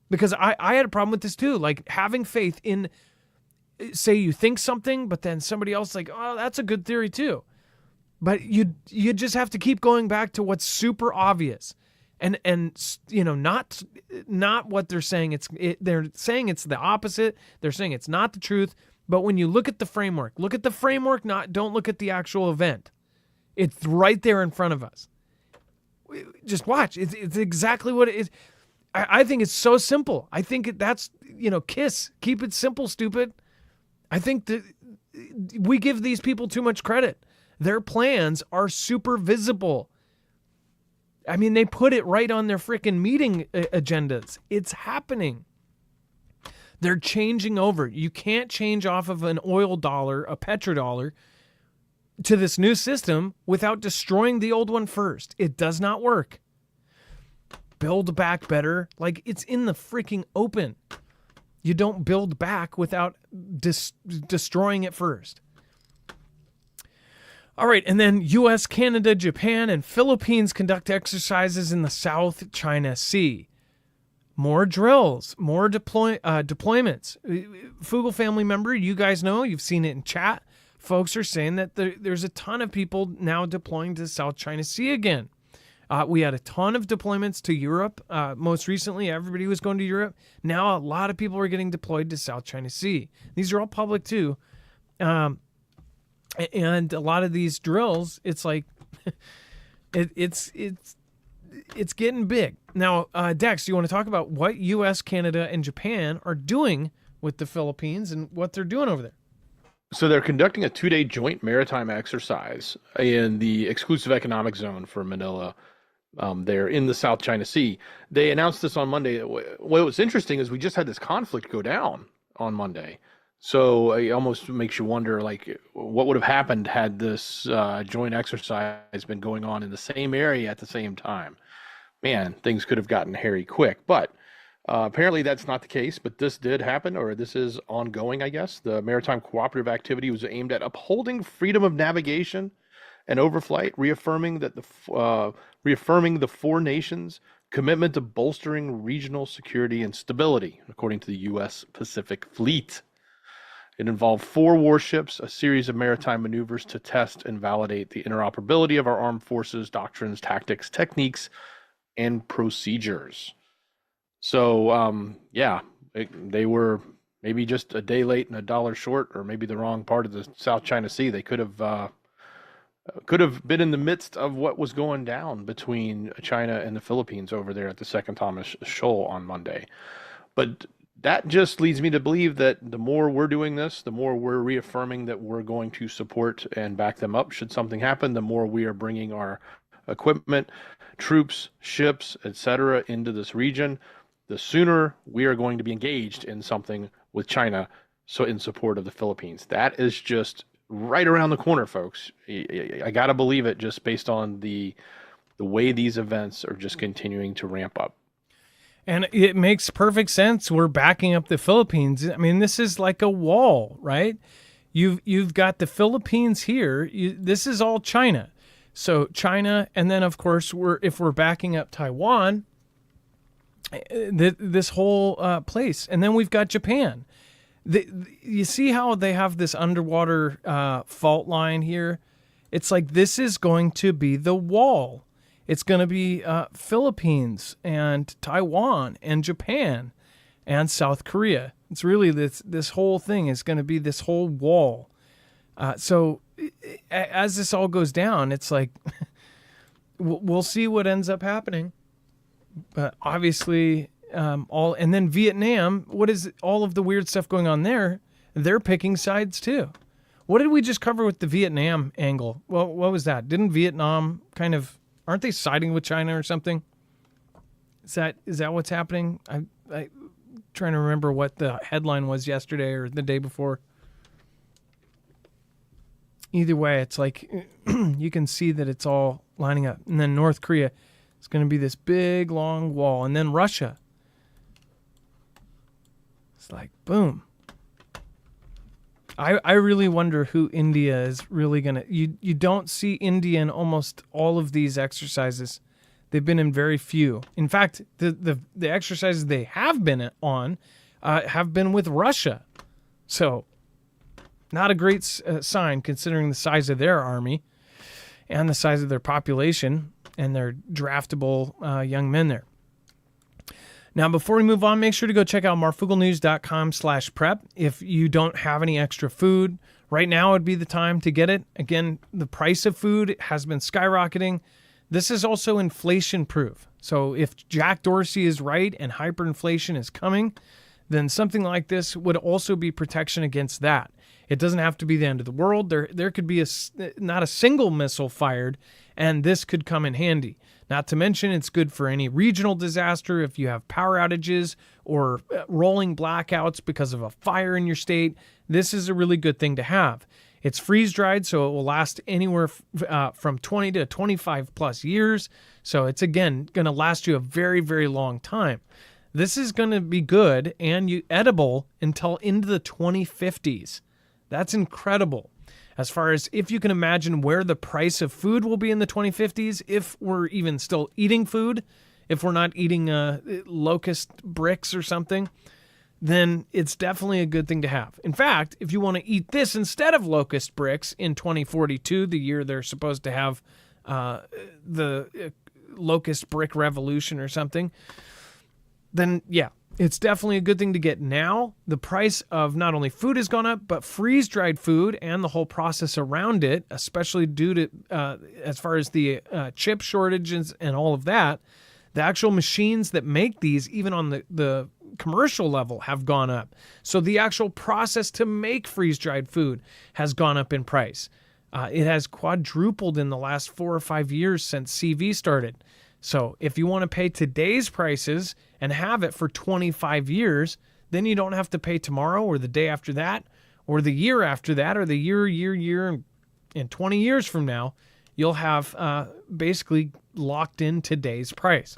Because I had a problem with this too. Like having faith in, say you think something, but then somebody else like, oh, that's a good theory too. But you just have to keep going back to what's super obvious. And you know, not what they're saying. They're saying it's the opposite. They're saying it's not the truth. But when you look at the framework, don't look at the actual event. It's right there in front of us. Just watch. It's exactly what it is. I think it's so simple. I think that's, KISS. Keep it simple, stupid. I think that we give these people too much credit. Their plans are super visible. I mean, they put it right on their freaking meeting agendas. It's happening. They're changing over. You can't change off of an oil dollar, a petrodollar, to this new system without destroying the old one first. It does not work. Build back better. Like, it's in the freaking open. You don't build back without destroying it first. All right, and then U.S., Canada, Japan, and Philippines conduct exercises in the South China Sea. More drills, more deployments. Fugel family member, you guys know, you've seen it in chat. Folks are saying that there's a ton of people now deploying to the South China Sea again. We had a ton of deployments to Europe. Most recently, everybody was going to Europe. Now, a lot of people are getting deployed to South China Sea. These are all public, too. And a lot of these drills, it's like, it's getting big. Now, Dex, do you want to talk about what U.S., Canada, and Japan are doing with the Philippines and what they're doing over there? So they're conducting a 2-day joint maritime exercise in the exclusive economic zone for Manila. They're in the South China Sea. They announced this on Monday. What was interesting is we just had this conflict go down on Monday. So it almost makes you wonder, like, what would have happened had this joint exercise been going on in the same area at the same time? Man, things could have gotten hairy quick. But apparently that's not the case, but this did happen, or this is ongoing, I guess. The maritime cooperative activity was aimed at upholding freedom of navigation and overflight, reaffirming the four nations' commitment to bolstering regional security and stability, according to the U.S. Pacific Fleet. It involved 4 warships, a series of maritime maneuvers to test and validate the interoperability of our armed forces, doctrines, tactics, techniques, and procedures. So, they were maybe just a day late and a dollar short, or maybe the wrong part of the South China Sea. They could have been in the midst of what was going down between China and the Philippines over there at the Second Thomas Shoal on Monday. But that just leads me to believe that the more we're doing this, the more we're reaffirming that we're going to support and back them up should something happen, the more we are bringing our equipment, troops, ships, etc. into this region, the sooner we are going to be engaged in something with China, so in support of the Philippines. That is just right around the corner, folks. I got to believe it, just based on the way these events are just continuing to ramp up. And it makes perfect sense. We're backing up the Philippines. I mean, this is like a wall, right? You've got the Philippines here. This is all China. So China, and then of course if we're backing up Taiwan, this whole place, and then we've got Japan. You see how they have this underwater fault line here? It's like this is going to be the wall. It's going to be Philippines and Taiwan and Japan and South Korea. It's really this whole thing is going to be this whole wall. So as this all goes down, it's like we'll see what ends up happening. But obviously, and then Vietnam, what is all of the weird stuff going on there? They're picking sides too. What did we just cover with the Vietnam angle? Well, what was that? Didn't Vietnam kind of, aren't they siding with China or something? Is that what's happening? I'm trying to remember what the headline was yesterday or the day before. Either way, it's like you can see that it's all lining up. And then North Korea, it's going to be this big, long wall. And then Russia. It's like, boom. I really wonder who India is really going to... You don't see India in almost all of these exercises. They've been in very few. In fact, the exercises they have been on have been with Russia. So, not a great sign considering the size of their army and the size of their population and their draftable young men there. Now, before we move on, make sure to go check out marfugglenews.com/prep. If you don't have any extra food, right now would be the time to get it. Again, the price of food has been skyrocketing. This is also inflation proof. So if Jack Dorsey is right and hyperinflation is coming, then something like this would also be protection against that. It doesn't have to be the end of the world. There could be not a single missile fired, and this could come in handy. Not to mention, it's good for any regional disaster if you have power outages or rolling blackouts because of a fire in your state. This is a really good thing to have. It's freeze-dried, so it will last anywhere from 20 to 25 plus years. So it's, again, going to last you a very, very long time. This is going to be good and edible until into the 2050s. That's incredible. As far as if you can imagine where the price of food will be in the 2050s, if we're even still eating food, if we're not eating locust bricks or something, then it's definitely a good thing to have. In fact, if you want to eat this instead of locust bricks in 2042, the year they're supposed to have the locust brick revolution or something, then yeah, it's definitely a good thing to get now. The price of not only food has gone up, but freeze-dried food and the whole process around it, especially due to, as far as the chip shortages and all of that, the actual machines that make these, even on the commercial level, have gone up. So the actual process to make freeze-dried food has gone up in price. It has quadrupled in the last 4 or 5 years since CV started. So if you want to pay today's prices and have it for 25 years, then you don't have to pay tomorrow or the day after that or the year after that or the year, and 20 years from now, you'll have basically locked in today's price.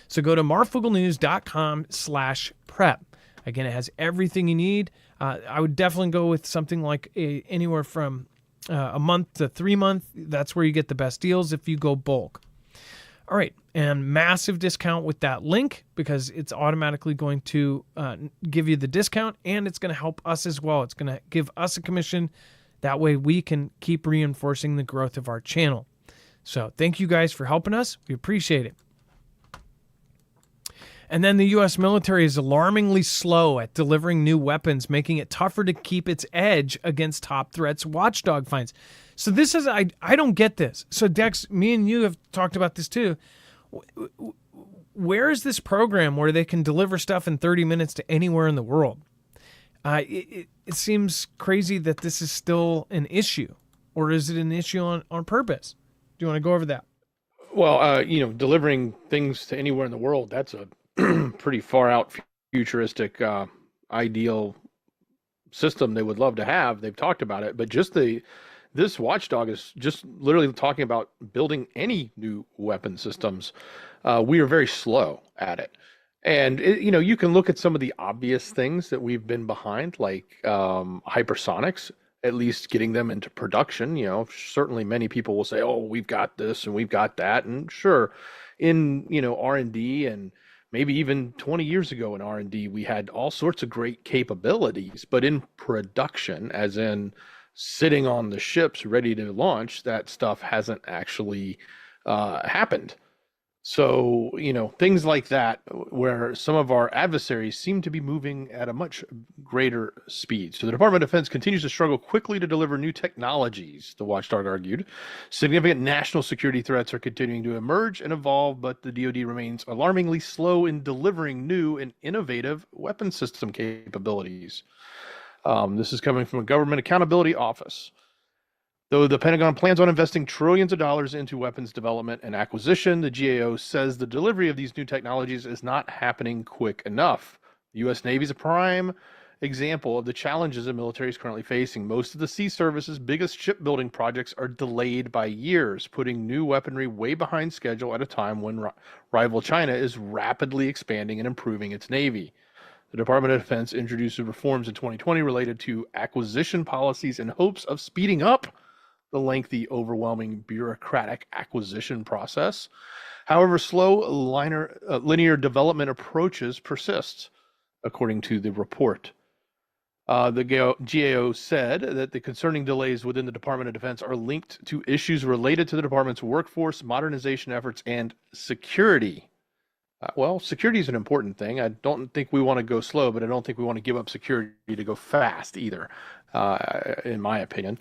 So go to marfugglenews.com/prep. Again, it has everything you need. I would definitely go with something like anywhere from a month to 3 months. That's where you get the best deals if you go bulk. All right, and massive discount with that link because it's automatically going to give you the discount, and it's going to help us as well. It's going to give us a commission. That way we can keep reinforcing the growth of our channel. So thank you guys for helping us. We appreciate it. And then the U.S. military is alarmingly slow at delivering new weapons, making it tougher to keep its edge against top threats watchdog finds. So this is, I don't get this. So Dex, me and you have talked about this too. Where is this program where they can deliver stuff in 30 minutes to anywhere in the world? It seems crazy that this is still an issue, or is it an issue on purpose? Do you want to go over that? Well, delivering things to anywhere in the world, that's a pretty far out futuristic ideal system they would love to have. They've talked about it, but this watchdog is just literally talking about building any new weapon systems. We are very slow at it. And, you can look at some of the obvious things that we've been behind, like hypersonics, at least getting them into production. Certainly many people will say, oh, we've got this and we've got that. And sure, in, R&D and maybe even 20 years ago in R&D, we had all sorts of great capabilities, but in production, as in sitting on the ships ready to launch, that stuff hasn't actually happened. So, things like that, where some of our adversaries seem to be moving at a much greater speed. So the Department of Defense continues to struggle quickly to deliver new technologies, the watchdog argued. Significant national security threats are continuing to emerge and evolve, but the DoD remains alarmingly slow in delivering new and innovative weapon system capabilities. This is coming from a Government Accountability Office. Though the Pentagon plans on investing trillions of dollars into weapons development and acquisition, the GAO says the delivery of these new technologies is not happening quick enough. The U.S. Navy is a prime example of the challenges the military is currently facing. Most of the Sea Service's biggest shipbuilding projects are delayed by years, putting new weaponry way behind schedule at a time when rival China is rapidly expanding and improving its Navy. The Department of Defense introduced reforms in 2020 related to acquisition policies in hopes of speeding up the lengthy, overwhelming bureaucratic acquisition process. However, slow linear development approaches persist, according to the report. The GAO said that the concerning delays within the Department of Defense are linked to issues related to the department's workforce, modernization efforts, and security. Well, security is an important thing. I don't think we want to go slow, but I don't think we want to give up security to go fast either, in my opinion.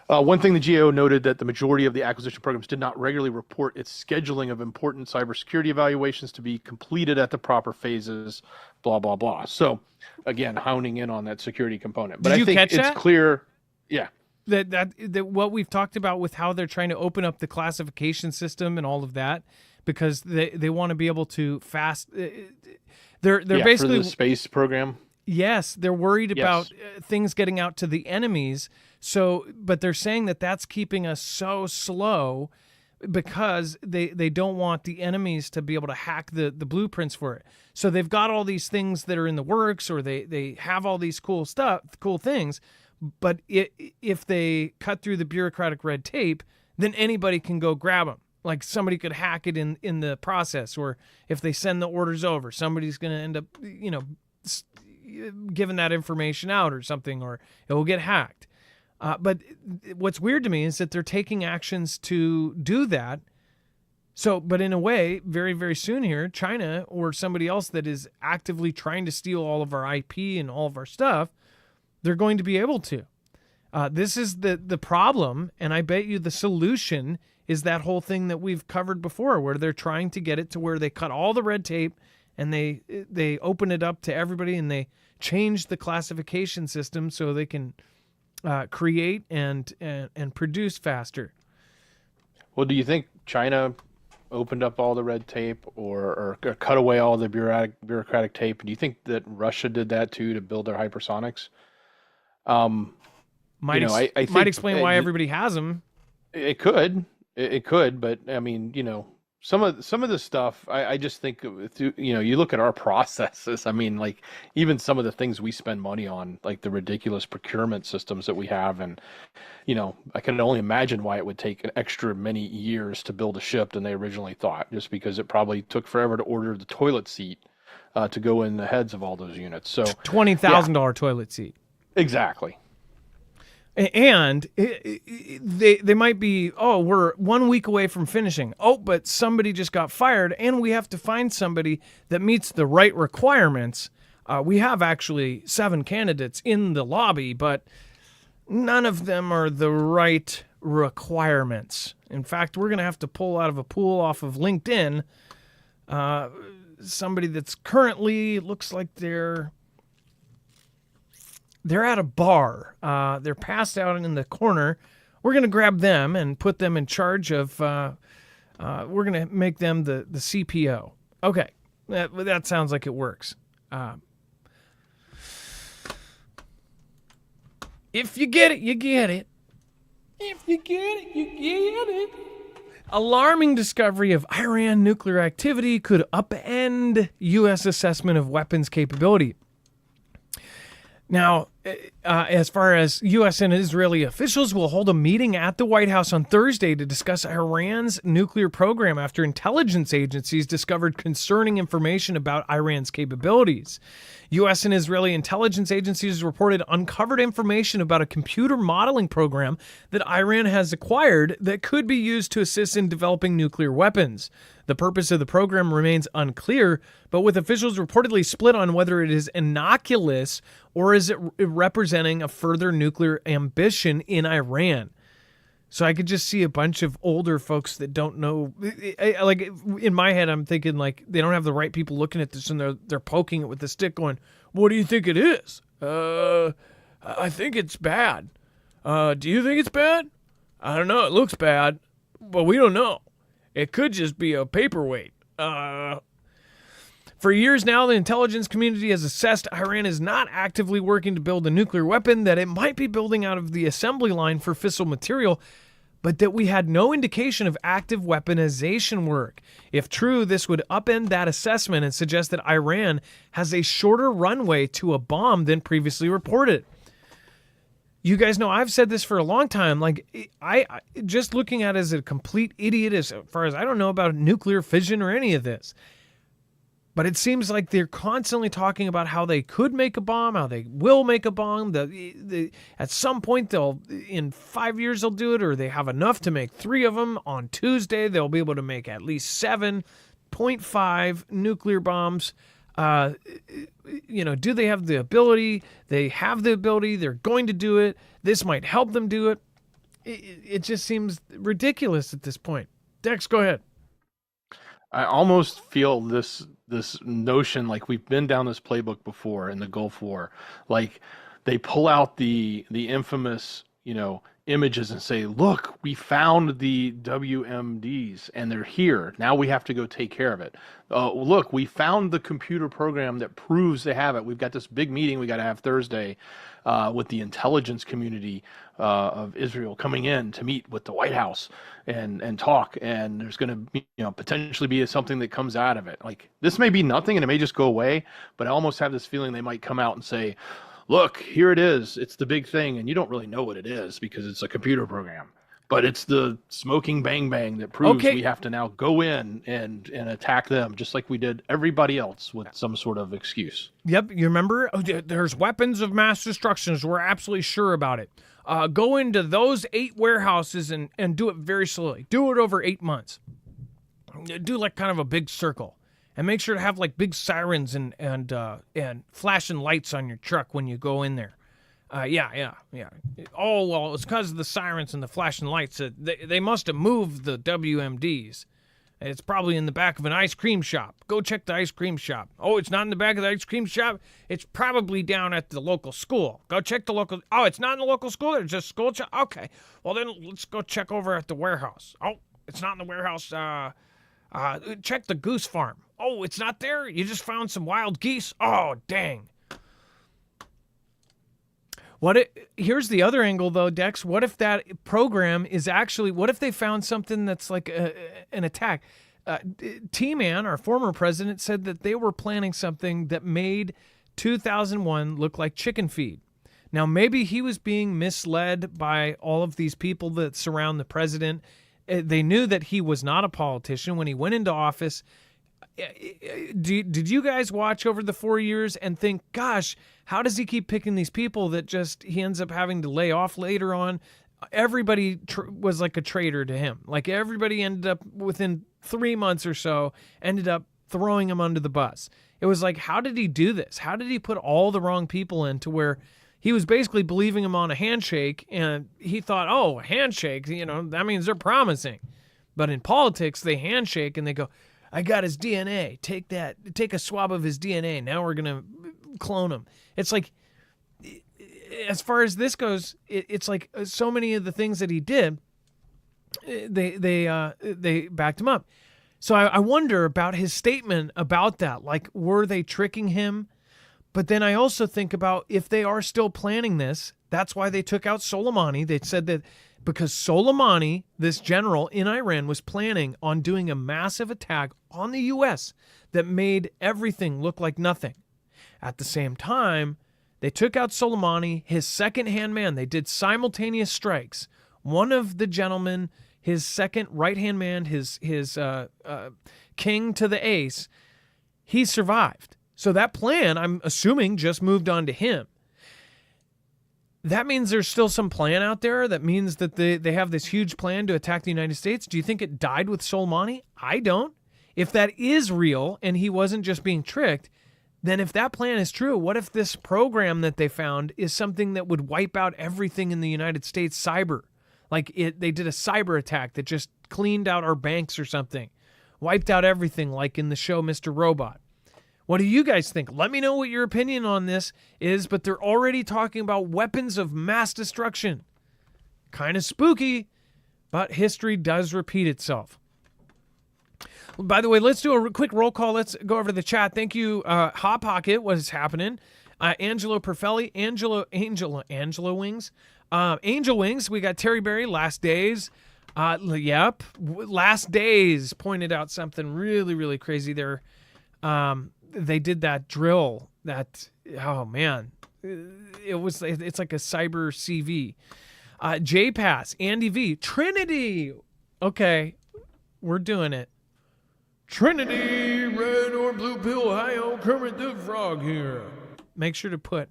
One thing the GAO noted that the majority of the acquisition programs did not regularly report its scheduling of important cybersecurity evaluations to be completed at the proper phases, blah, blah, blah. So, again, honing in on that security component. But Did you I think catch it's that? clear. Yeah. That what we've talked about with how they're trying to open up the classification system and all of that, because they want to be able to they're basically for the space program. Yes, they're worried Yes. about things getting out to the enemies. So, but they're saying that that's keeping us so slow because they don't want the enemies to be able to hack the blueprints for it. So they've got all these things that are in the works, or they have all these cool things. But if they cut through the bureaucratic red tape, then anybody can go grab them. Like somebody could hack it in the process, or if they send the orders over, somebody's going to end up, giving that information out or something, or it will get hacked. But what's weird to me is that they're taking actions to do that. So, but in a way, very, very soon here, China or somebody else that is actively trying to steal all of our IP and all of our stuff, they're going to be able to. This is the problem, and I bet you the solution is that whole thing that we've covered before, where they're trying to get it to where they cut all the red tape and they open it up to everybody, and they change the classification system so they can create and produce faster. Well, do you think China opened up all the red tape or cut away all the bureaucratic tape? Do you think that Russia did that too to build their hypersonics? Might explain why everybody has them. It could, but I mean, some of the stuff, I just think, you look at our processes. I mean, like even some of the things we spend money on, like the ridiculous procurement systems that we have, and I can only imagine why it would take an extra many years to build a ship than they originally thought, just because it probably took forever to order the toilet seat to go in the heads of all those units. So $20,000 toilet seat. Exactly. And they might be, we're 1 week away from finishing. But somebody just got fired, and we have to find somebody that meets the right requirements. We have actually 7 candidates in the lobby, but none of them are the right requirements. In fact, we're going to have to pull out of a pool off of LinkedIn somebody that's currently looks like they're at a bar. They're passed out in the corner. We're going to grab them and put them in charge of, we're going to make them the CPO. Okay, that sounds like it works. If you get it, you get it. If you get it, you get it. Alarming discovery of Iran nuclear activity could upend U.S. assessment of weapons capability. Now, as far as U.S. and Israeli officials will hold a meeting at the White House on Thursday to discuss Iran's nuclear program after intelligence agencies discovered concerning information about Iran's capabilities. U.S. and Israeli intelligence agencies reported uncovered information about a computer modeling program that Iran has acquired that could be used to assist in developing nuclear weapons. The purpose of the program remains unclear, but with officials reportedly split on whether it is innocuous or is it representing a further nuclear ambition in Iran. So I could just see a bunch of older folks that don't know. Like in my head, I'm thinking like they don't have the right people looking at this, and they're poking it with the stick, going, "What do you think it is? I think it's bad. Do you think it's bad? I don't know. It looks bad, but we don't know. It could just be a paperweight." For years now, the intelligence community has assessed Iran is not actively working to build a nuclear weapon, that it might be building out of the assembly line for fissile material, but that we had no indication of active weaponization work. If true, this would upend that assessment and suggest that Iran has a shorter runway to a bomb than previously reported. You guys know I've said this for a long time. Like, I just looking at it as a complete idiot as far as I don't know about nuclear fission or any of this. But it seems like they're constantly talking about how they could make a bomb, how they will make a bomb. At some point, in 5 years, they'll do it, or they have enough to make 3 of them. On Tuesday, they'll be able to make at least 7.5 nuclear bombs. Do they have the ability? They have the ability. They're going to do it. This might help them do it. It just seems ridiculous at this point. Dex, go ahead. I almost feel this notion like we've been down this playbook before in the Gulf War. Like they pull out the infamous, images and say, "Look, we found the WMDs and they're here. Now we have to go take care of it. Look, we found the computer program that proves they have it. We've got this big meeting we got to have Thursday with the intelligence community of Israel coming in to meet with the White House and talk. And there's going to be, potentially be something that comes out of it. Like this may be nothing and it may just go away, but I almost have this feeling they might come out and say, look, here it is. It's the big thing. And you don't really know what it is because it's a computer program. But it's the smoking bang bang that proves we have to now go in and attack them just like we did everybody else with some sort of excuse." Yep, you remember? Oh, there's weapons of mass destruction. We're absolutely sure about it. Go into those 8 warehouses and do it very slowly. Do it over 8 months. Do like kind of a big circle. And make sure to have like big sirens and flashing lights on your truck when you go in there. Yeah. Oh, well, it's because of the sirens and the flashing lights. They must have moved the WMDs. It's probably in the back of an ice cream shop. Go check the ice cream shop. Oh, it's not in the back of the ice cream shop? It's probably down at the local school. Go check the local... Oh, it's not in the local school? There's just school... Okay. Well, then let's go check over at the warehouse. Oh, it's not in the warehouse. Check the goose farm. Oh, it's not there? You just found some wild geese? Oh, dang. Here's the other angle, though, Dex. What if that program is actually... What if they found something that's like an attack? T-Man, our former president, said that they were planning something that made 2001 look like chicken feed. Now, maybe he was being misled by all of these people that surround the president. They knew that he was not a politician when he went into office. Did you guys watch over the 4 years and think, gosh, how does he keep picking these people that just he ends up having to lay off later on? Everybody was like a traitor to him. Like everybody ended up within 3 months or so ended up throwing him under the bus. It was like, how did he do this? How did he put all the wrong people in to where he was basically believing him on a handshake and he thought, oh, a handshake, that means they're promising. But in politics, they handshake and they go, I got his DNA. Take a swab of his DNA. Now we're going to clone him. It's like, as far as this goes, it's like so many of the things that he did, they backed him up. So I wonder about his statement about that. Like, were they tricking him? But then I also think about if they are still planning this, that's why they took out Soleimani. They said that because Soleimani, this general in Iran, was planning on doing a massive attack on the U.S. that made everything look like nothing. At the same time, they took out Soleimani, his second-hand man. They did simultaneous strikes. One of the gentlemen, his second right-hand man, his king to the ace, he survived. So that plan, I'm assuming, just moved on to him. That means there's still some plan out there. That means that they have this huge plan to attack the United States. Do you think it died with Soleimani? I don't. If that is real and he wasn't just being tricked, then if that plan is true, what if this program that they found is something that would wipe out everything in the United States cyber? Like they did a cyber attack that just cleaned out our banks or something, wiped out everything like in the show Mr. Robot. What do you guys think? Let me know what your opinion on this is, but they're already talking about weapons of mass destruction. Kind of spooky, but history does repeat itself. By the way, let's do a quick roll call. Let's go over to the chat. Thank you, Hot Pocket. What is happening? Angelo Perfelli, Angelo Wings. Angel Wings, we got Terry Berry, Last Days. Yep, Last Days pointed out something really, really crazy there. They did that drill that, oh man, it's like a cyber CV. J-Pass, Andy V, Trinity. Okay, we're doing it. Trinity, red or blue pill, hi-yo, Kermit the Frog here. Make sure to put,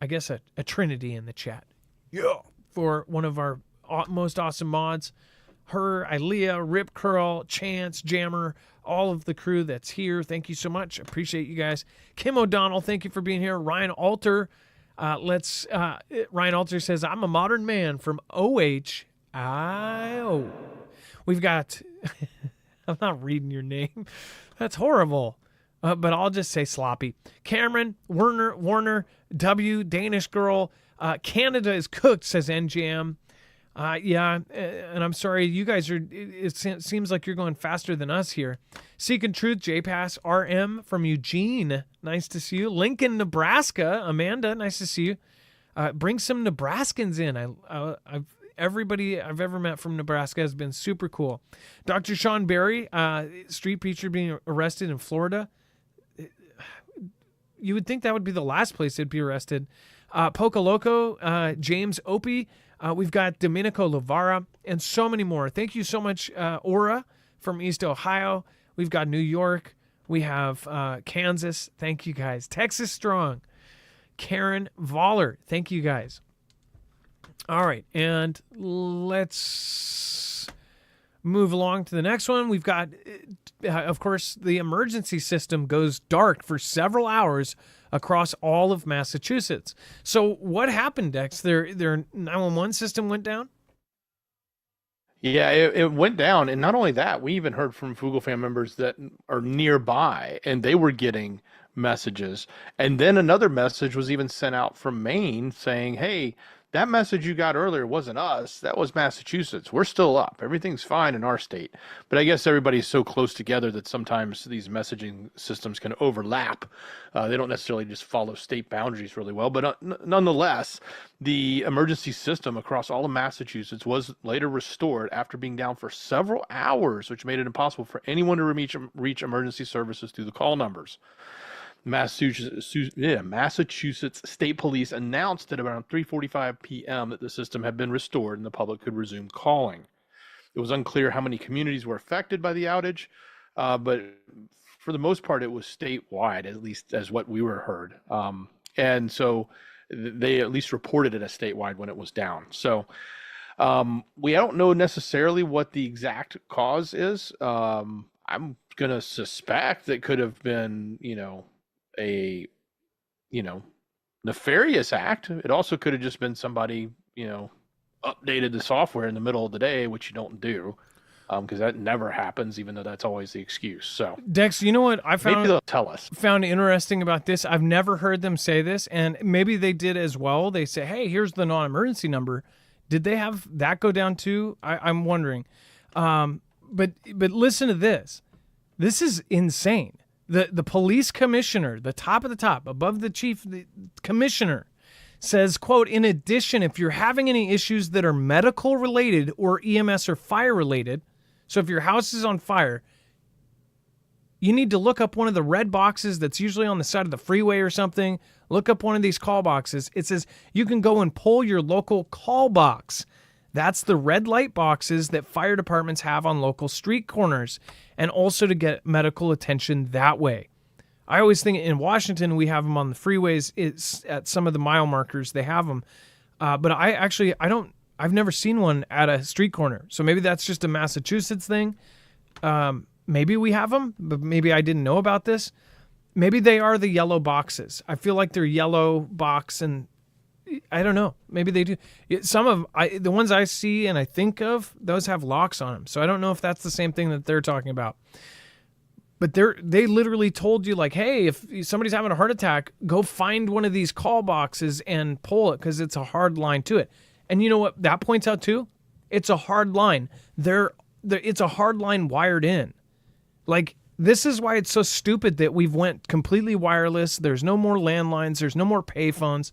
I guess, a Trinity in the chat. Yeah. For one of our most awesome mods. Her, Ilea, Rip Curl, Chance, Jammer, all of the crew that's here. Thank you so much. Appreciate you guys. Kim O'Donnell, thank you for being here. Ryan Alter. Ryan Alter says, I'm a modern man from OH Oh, we've got, I'm not reading your name. That's horrible. But I'll just say sloppy. Cameron, Warner, W, Danish girl. Canada is cooked, says NGM. Yeah, and I'm sorry, you guys are, it seems like you're going faster than us here. Seeking Truth, JPass, RM from Eugene, nice to see you. Lincoln, Nebraska, Amanda, nice to see you. Bring some Nebraskans in. Everybody I've ever met from Nebraska has been super cool. Dr. Sean Berry, street preacher being arrested in Florida. You would think that would be the last place they'd be arrested. Poca Loco, James Opie. We've got Domenico Lavara and so many more. Thank you so much, Aura from East Ohio. We've got New York. We have Kansas. Thank you guys. Texas Strong. Karen Voller. Thank you guys. All right, and let's move along to the next one. We've got, of course, the emergency system goes dark for several hours across all of Massachusetts. So what happened, Dex? Their 911 system went down? Yeah, it went down. And not only that, we even heard from Fugel fan members that are nearby, and they were getting messages. And then another message was even sent out from Maine saying, hey, that message you got earlier wasn't us. That was Massachusetts. We're still up. Everything's fine in our state. But I guess everybody's so close together that sometimes these messaging systems can overlap. They don't necessarily just follow state boundaries really well. But nonetheless, the emergency system across all of Massachusetts was later restored after being down for several hours, which made it impossible for anyone to reach emergency services through the call numbers. Massachusetts State Police announced at around 3:45 p.m. that the system had been restored and the public could resume calling. It was unclear how many communities were affected by the outage, but for the most part, it was statewide, at least as what we were heard. And so they at least reported it as statewide when it was down. So we don't know necessarily what the exact cause is. I'm going to suspect that could have been, a nefarious act. It also could have just been somebody updated the software in the middle of the day, which you don't do, because that never happens, even though that's always the excuse. So Dex, you know what I found, maybe they'll tell us, found interesting about this? I've never heard them say this, and maybe they did as well. They say, hey, here's the non-emergency number. Did they have that go down too? I'm wondering. But listen to this. This is insane. The police commissioner, the top of the top, above the chief, the commissioner, says, quote, in addition, if you're having any issues that are medical related or EMS or fire related, so if your house is on fire, you need to look up one of the red boxes that's usually on the side of the freeway or something. Look up one of these call boxes. It says you can go and pull your local call box. That's the red light boxes that fire departments have on local street corners, and also to get medical attention that way. I always think in Washington, we have them on the freeways. It's at some of the mile markers, they have them. But I've never seen one at a street corner. So maybe that's just a Massachusetts thing. Maybe we have them, but maybe I didn't know about this. Maybe they are the yellow boxes. I feel like they're yellow box, and I don't know. Maybe they do. Some of the ones I see and I think of, those have locks on them. So I don't know if that's the same thing that they're talking about. But they literally told you, like, hey, if somebody's having a heart attack, go find one of these call boxes and pull it, because it's a hard line to it. And you know what that points out too? It's a hard line. It's a hard line wired in. Like, this is why it's so stupid that we've went completely wireless. There's no more landlines. There's no more payphones.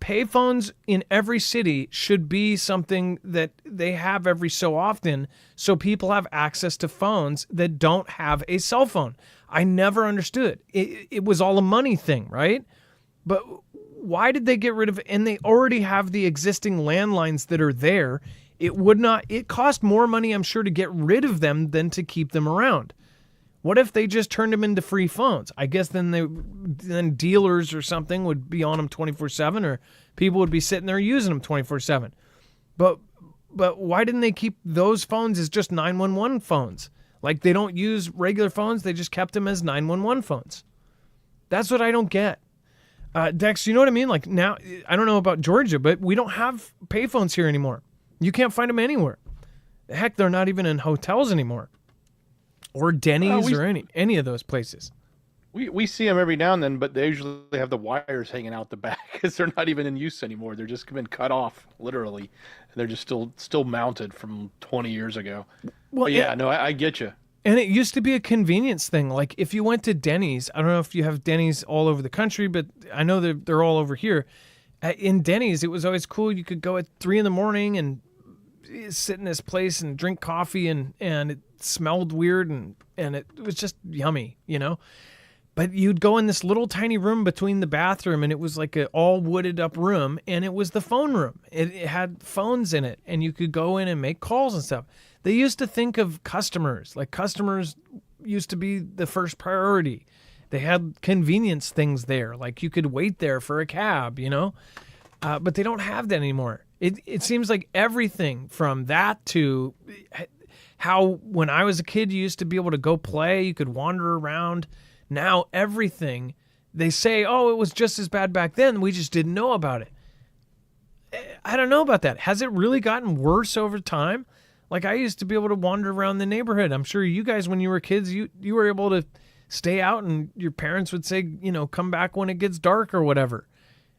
Payphones in every city should be something that they have every so often, so people have access to phones that don't have a cell phone. I never understood. It was all a money thing, right? But why did they get rid of it? And they already have the existing landlines that are there. It cost more money, I'm sure, to get rid of them than to keep them around. What if they just turned them into free phones? I guess then dealers or something would be on them 24/7, or people would be sitting there using them 24/7. But why didn't they keep those phones as just 911 phones? Like, they don't use regular phones. They just kept them as 911 phones. That's what I don't get. Dex, you know what I mean? Like, now, I don't know about Georgia, but we don't have payphones here anymore. You can't find them anywhere. Heck, they're not even in hotels anymore, or Denny's or any of those places. We see them every now and then, but they usually have the wires hanging out the back because they're not even in use anymore. They're just been cut off, literally, and they're just still mounted from 20 years ago. Well, but yeah, no, I get you. And it used to be a convenience thing. Like if you went to Denny's, I don't know if you have Denny's all over the country, but I know they're all over here. In Denny's, it was always cool. You could go at 3 a.m. and sit in this place and drink coffee, and it smelled weird and it was just yummy, you know? But you'd go in this little tiny room between the bathroom, and it was like an all wooded up room, and it was the phone room. It had phones in it, and you could go in and make calls and stuff. They used to think of customers, like customers used to be the first priority. They had convenience things there, like you could wait there for a cab, you know? But they don't have that anymore. It seems like everything from that to how when I was a kid, you used to be able to go play, you could wander around. Now everything, they say, oh, it was just as bad back then. We just didn't know about it. I don't know about that. Has it really gotten worse over time? Like I used to be able to wander around the neighborhood. I'm sure you guys, when you were kids, you were able to stay out, and your parents would say, you know, come back when it gets dark or whatever.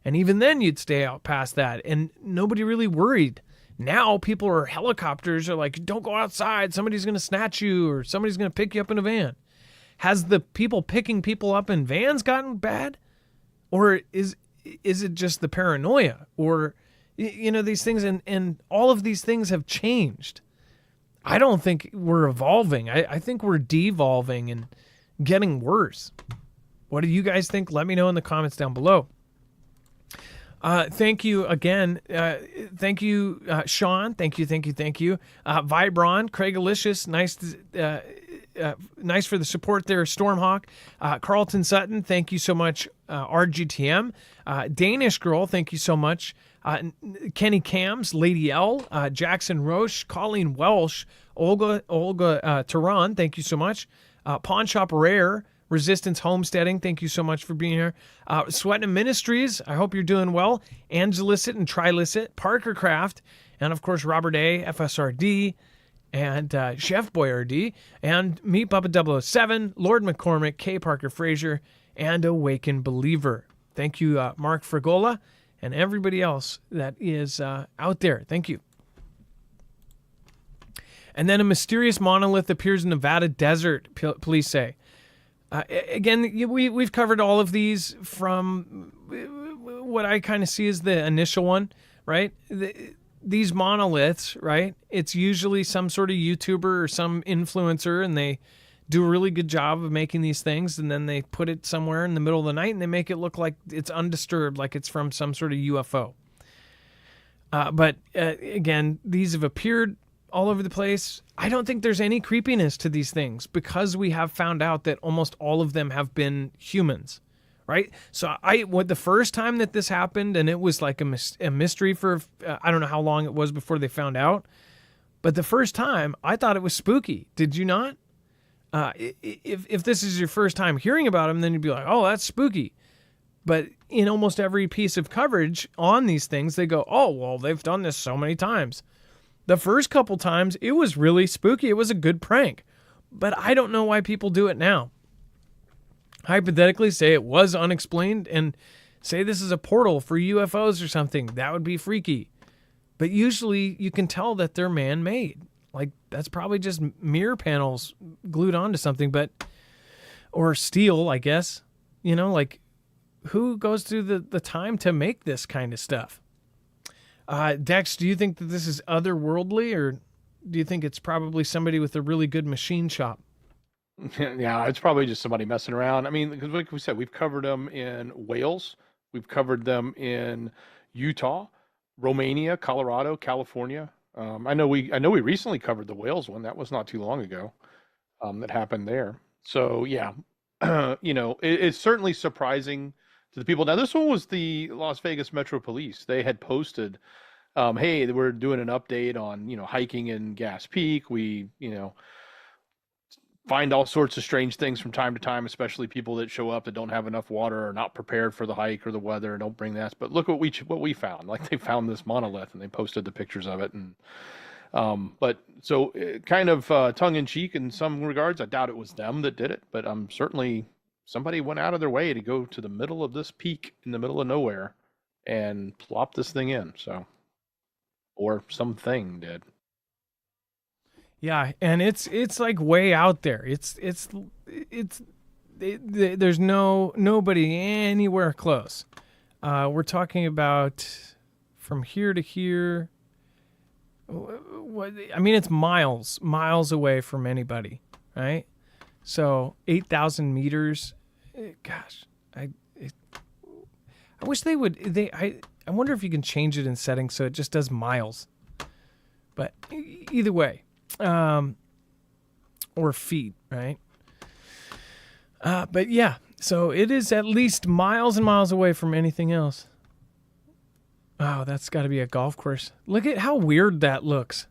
And even then you'd stay out past that, and nobody really worried. Now people are helicopters are like, don't go outside. Somebody's going to snatch you, or somebody's going to pick you up in a van. Has the people picking people up in vans gotten bad? Or is it just the paranoia? Or, you know, these things, and all of these things have changed. I don't think we're evolving. I think we're devolving and getting worse. What do you guys think? Let me know in the comments down below. Thank you again. Thank you, Sean. Thank you. Vibron, Craig Alicious, nice for the support there, Stormhawk. Carlton Sutton, thank you so much. RGTM. Danish Girl, thank you so much. Kenny Cams, Lady L, Jackson Roche, Colleen Welsh, Olga Tehran, thank you so much. Pawn Shop Rare, Resistance Homesteading, thank you so much for being here. Sweatin' Ministries, I hope you're doing well. Angelicit and Trilicit, Parker Craft, and of course Robert A, FSRD, and Chef Boyardee, and me, Bubba 007, Lord McCormick, K. Parker Frazier, and Awakened Believer. Thank you, Mark Fragola, and everybody else that is out there. Thank you. And then a mysterious monolith appears in Nevada desert, police say. Again, we've covered all of these from what I kind of see as the initial one, right? These monoliths, right? It's usually some sort of YouTuber or some influencer, and they do a really good job of making these things, and then they put it somewhere in the middle of the night, and they make it look like it's undisturbed, like it's from some sort of UFO. But again, these have appeared all over the place. I don't think there's any creepiness to these things because we have found out that almost all of them have been humans, right? So the first time that this happened, and it was like a mystery for, I don't know how long it was before they found out, but the first time I thought it was spooky. Did you not? If this is your first time hearing about them, then you'd be like, oh, that's spooky. But in almost every piece of coverage on these things, they go, oh, well, they've done this so many times. The first couple times, it was really spooky. It was a good prank. But I don't know why people do it now. Hypothetically, say it was unexplained and say this is a portal for UFOs or something. That would be freaky. But usually you can tell that they're man-made. Like, that's probably just mirror panels glued onto something, or steel, I guess. You know, like, who goes through the time to make this kind of stuff? Dex, do you think that this is otherworldly, or do you think it's probably somebody with a really good machine shop? Yeah, it's probably just somebody messing around. I mean, because like we said, we've covered them in Wales, we've covered them in Utah, Romania, Colorado, California. I know we recently covered the Wales one. That was not too long ago. That happened there. So yeah, it's certainly surprising to the people. Now, this one was the Las Vegas Metro Police. They had posted, hey, we're doing an update on, hiking in Gas Peak. We, find all sorts of strange things from time to time, especially people that show up that don't have enough water or not prepared for the hike or the weather and don't bring that. But look what we found. Like, they found this monolith and they posted the pictures of it. And but so kind of tongue in cheek in some regards. I doubt it was them that did it, but certainly somebody went out of their way to go to the middle of this peak in the middle of nowhere and plop this thing in. So, or something did. Yeah, and it's like way out there. There's nobody anywhere close. We're talking about from here to here. I mean, it's miles away from anybody, right? So 8,000 meters. Gosh, I wish they would. I wonder if you can change it in settings so it just does miles. But either way. Or feet, right? But yeah, so it is at least miles and miles away from anything else. Oh, that's got to be a golf course. Look at how weird that looks.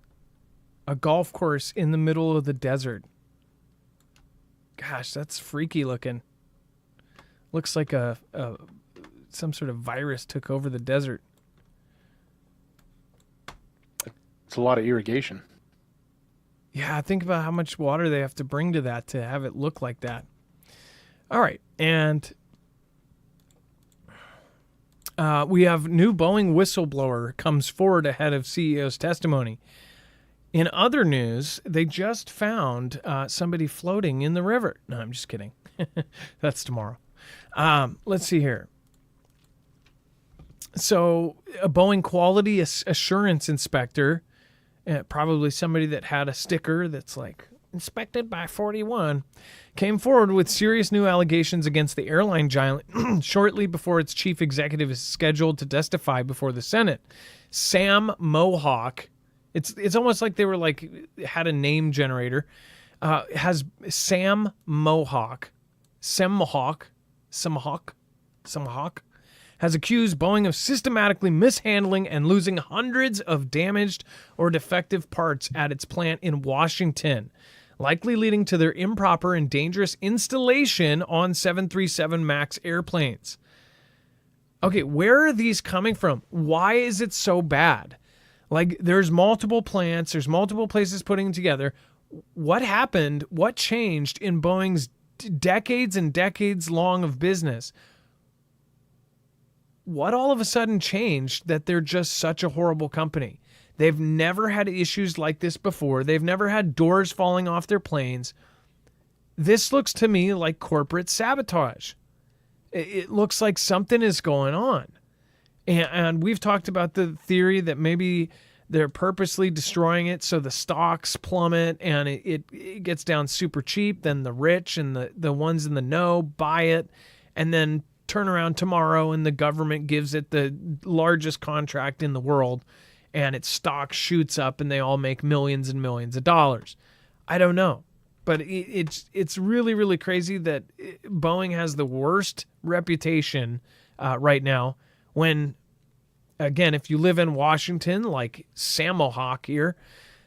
A golf course in the middle of the desert. Gosh, that's freaky looking. Looks like some sort of virus took over the desert. It's a lot of irrigation. Yeah, think about how much water they have to bring to that to have it look like that. All right, and we have new Boeing whistleblower comes forward ahead of CEO's testimony. In other news, they just found somebody floating in the river. No, I'm just kidding. That's tomorrow. Let's see here. So a Boeing quality assurance inspector, probably somebody that had a sticker that's like inspected by 41, came forward with serious new allegations against the airline giant shortly before its chief executive is scheduled to testify before the Senate. Sam Mohawk, it's almost like they were like had a name generator. Has Sam Mohawk, has accused Boeing of systematically mishandling and losing hundreds of damaged or defective parts at its plant in Washington, likely leading to their improper and dangerous installation on 737 MAX airplanes. Okay, where are these coming from? Why is it so bad? Like, there's multiple plants, there's multiple places putting it together. What happened? What changed in Boeing's decades and decades long of business? What all of a sudden changed that they're just such a horrible company? They've never had issues like this before. They've never had doors falling off their planes. This looks to me like corporate sabotage. It looks like something is going on. And we've talked about the theory that maybe they're purposely destroying it so the stocks plummet and it gets down super cheap. Then the rich and the ones in the know buy it and then turn around tomorrow and the government gives it the largest contract in the world and its stock shoots up and they all make millions and millions of dollars. I don't know. But it's really, really crazy that Boeing has the worst reputation right now when, again, if you live in Washington like Sam Mohawk here,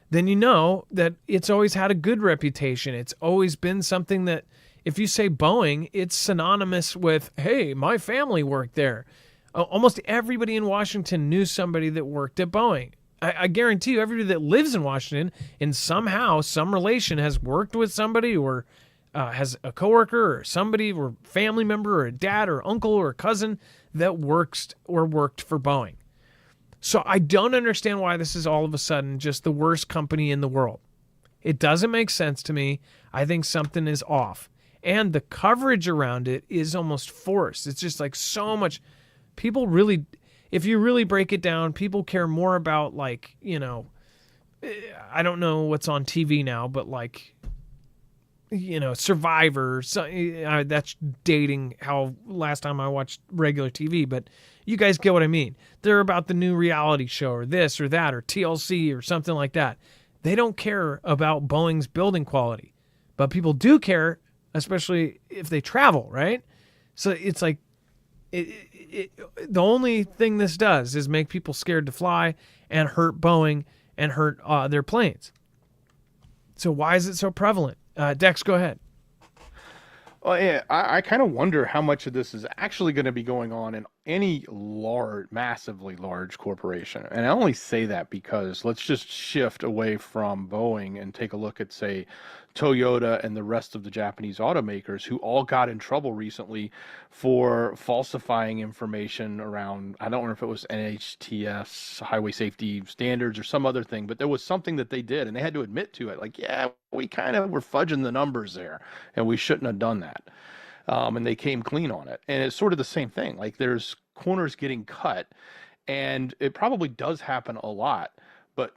then you know that it's always had a good reputation. It's always been something that if you say Boeing, it's synonymous with, hey, my family worked there. Almost everybody in Washington knew somebody that worked at Boeing. I guarantee you, everybody that lives in Washington, in somehow, some relation, has worked with somebody or has a coworker or somebody or family member or a dad or uncle or a cousin that worked for Boeing. So I don't understand why this is all of a sudden just the worst company in the world. It doesn't make sense to me. I think something is off. And the coverage around it is almost forced. It's just like so much. People really, if you really break it down, people care more about like, you know, I don't know what's on TV now, but like, you know, Survivor. So, that's dating how last time I watched regular TV, but you guys get what I mean. They're about the new reality show or this or that or TLC or something like that. They don't care about Boeing's building quality, but people do care, especially if they travel, right? So it's like the only thing this does is make people scared to fly and hurt Boeing and hurt their planes. So why is it so prevalent? Dex, go ahead. Well, yeah, I kind of wonder how much of this is actually going to be going on in any large, massively large corporation. And I only say that because let's just shift away from Boeing and take a look at, say, Toyota and the rest of the Japanese automakers who all got in trouble recently for falsifying information around, I don't know if it was NHTS, highway safety standards, or some other thing, but there was something that they did and they had to admit to it. Like, yeah, we kind of were fudging the numbers there and we shouldn't have done that. And they came clean on it. And it's sort of the same thing. Like there's corners getting cut, and it probably does happen a lot. But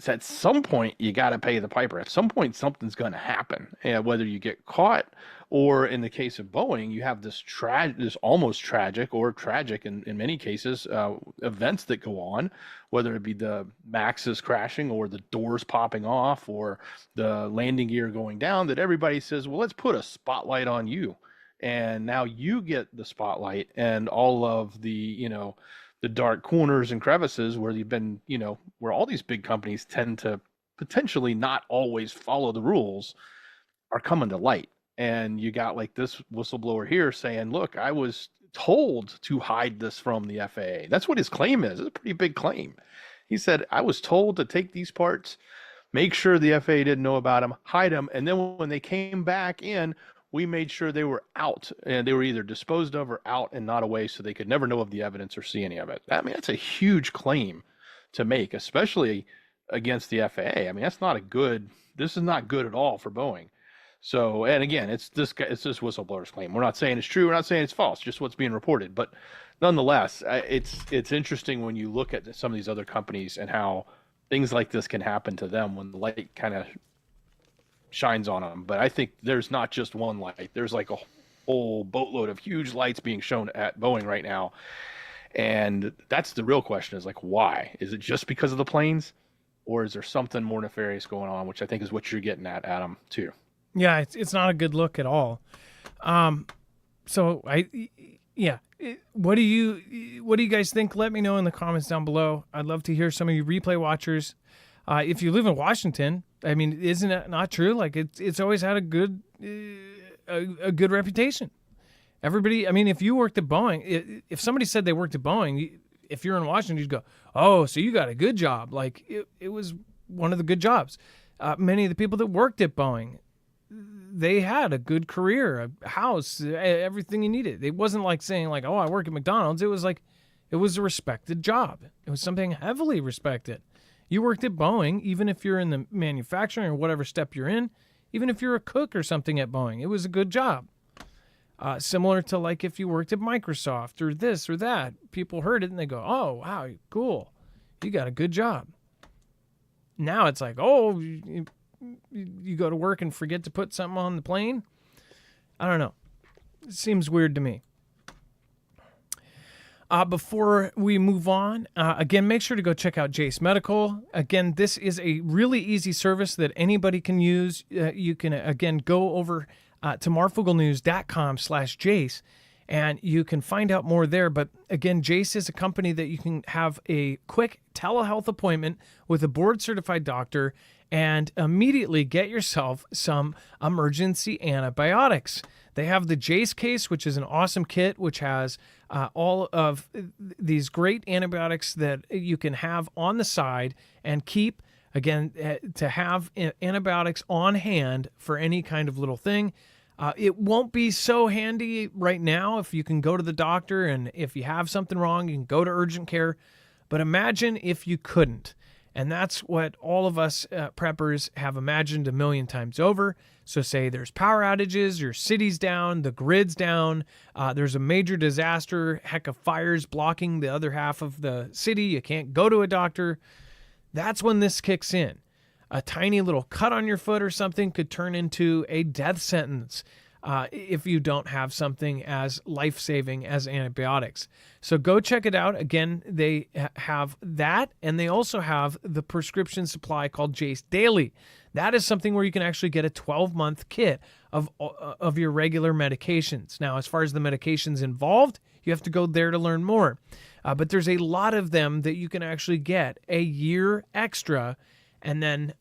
at some point, you got to pay the piper. At some point, something's going to happen. And whether you get caught, or in the case of Boeing, you have this almost tragic, or tragic in many cases, events that go on, whether it be the Maxes crashing, or the doors popping off, or the landing gear going down, that everybody says, well, let's put a spotlight on you. And now you get the spotlight, and all of the, the dark corners and crevices where you've been, where all these big companies tend to potentially not always follow the rules, are coming to light. And you got like this whistleblower here saying, look, I was told to hide this from the FAA. That's what his claim is. It's a pretty big claim. He said, I was told to take these parts, make sure the FAA didn't know about them, hide them. And then when they came back in, we made sure they were out, and they were either disposed of or out and not away, so they could never know of the evidence or see any of it. I mean, that's a huge claim to make, especially against the FAA. I mean, this is not good at all for Boeing. So, and again, it's this whistleblower's claim. We're not saying it's true. We're not saying it's false, just what's being reported. But nonetheless, it's interesting when you look at some of these other companies and how things like this can happen to them when the light kind of shines on them. But I think there's not just one light. There's like a whole boatload of huge lights being shown at Boeing right now. And that's the real question, is like, why? Is it just because of the planes, or is there something more nefarious going on, which I think is what you're getting at, Adam, too? Yeah, it's not a good look at all. What do you guys think? Let me know in the comments down below. I'd love to hear some of you replay watchers. If you live in Washington, I mean, isn't it not true? Like it's always had a good reputation. Everybody, I mean, if you worked at Boeing, if somebody said they worked at Boeing, if you're in Washington, you'd go, oh, so you got a good job. Like it was one of the good jobs. Many of the people that worked at Boeing, they had a good career, a house, everything you needed. It wasn't like saying like, oh, I work at McDonald's. It was like, it was a respected job. It was something heavily respected. You worked at Boeing, even if you're in the manufacturing or whatever step you're in, even if you're a cook or something at Boeing, it was a good job. Similar to like if you worked at Microsoft or this or that, people heard it and they go, oh, wow, cool. You got a good job. Now it's like, oh, you go to work and forget to put something on the plane. I don't know. It seems weird to me. Before we move on, again, make sure to go check out Jase Medical. Again, this is a really easy service that anybody can use. You can, again, go over to marfooglenews.com/Jase, and you can find out more there. But again, Jase is a company that you can have a quick telehealth appointment with a board-certified doctor and immediately get yourself some emergency antibiotics. They have the Jase case, which is an awesome kit, which has all of these great antibiotics that you can have on the side and keep, again, to have antibiotics on hand for any kind of little thing. It won't be so handy right now if you can go to the doctor, and if you have something wrong, you can go to urgent care. But imagine if you couldn't. And that's what all of us preppers have imagined a million times over. So say there's power outages, your city's down, the grid's down, there's a major disaster, heck of fires blocking the other half of the city, you can't go to a doctor. That's when this kicks in. A tiny little cut on your foot or something could turn into a death sentence if you don't have something as life-saving as antibiotics. So go check it out. Again, they have that, and they also have the prescription supply called Jase Daily. That is something where you can actually get a 12-month kit of your regular medications. Now, as far as the medications involved, you have to go there to learn more. But there's a lot of them that you can actually get a year extra, and then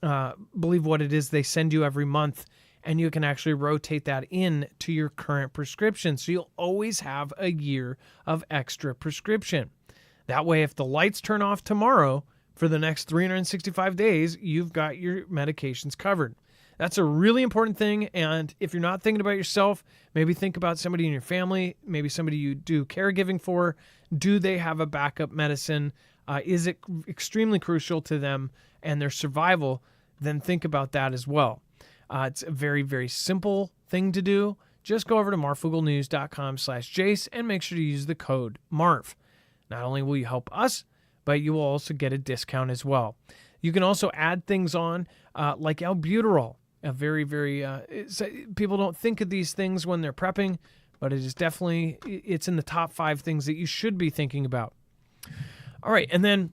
believe what it is they send you every month, and you can actually rotate that in to your current prescription. So you'll always have a year of extra prescription. That way, if the lights turn off tomorrow for the next 365 days, you've got your medications covered. That's a really important thing. And if you're not thinking about yourself, maybe think about somebody in your family, maybe somebody you do caregiving for. Do they have a backup medicine? Is it extremely crucial to them and their survival? Then think about that as well. It's a very, very simple thing to do. Just go over to marfooglenews.com/Jase and make sure to use the code MARF. Not only will you help us, but you will also get a discount as well. You can also add things on like albuterol. A very, very, people don't think of these things when they're prepping, but it is definitely, it's in the top 5 things that you should be thinking about. All right, and then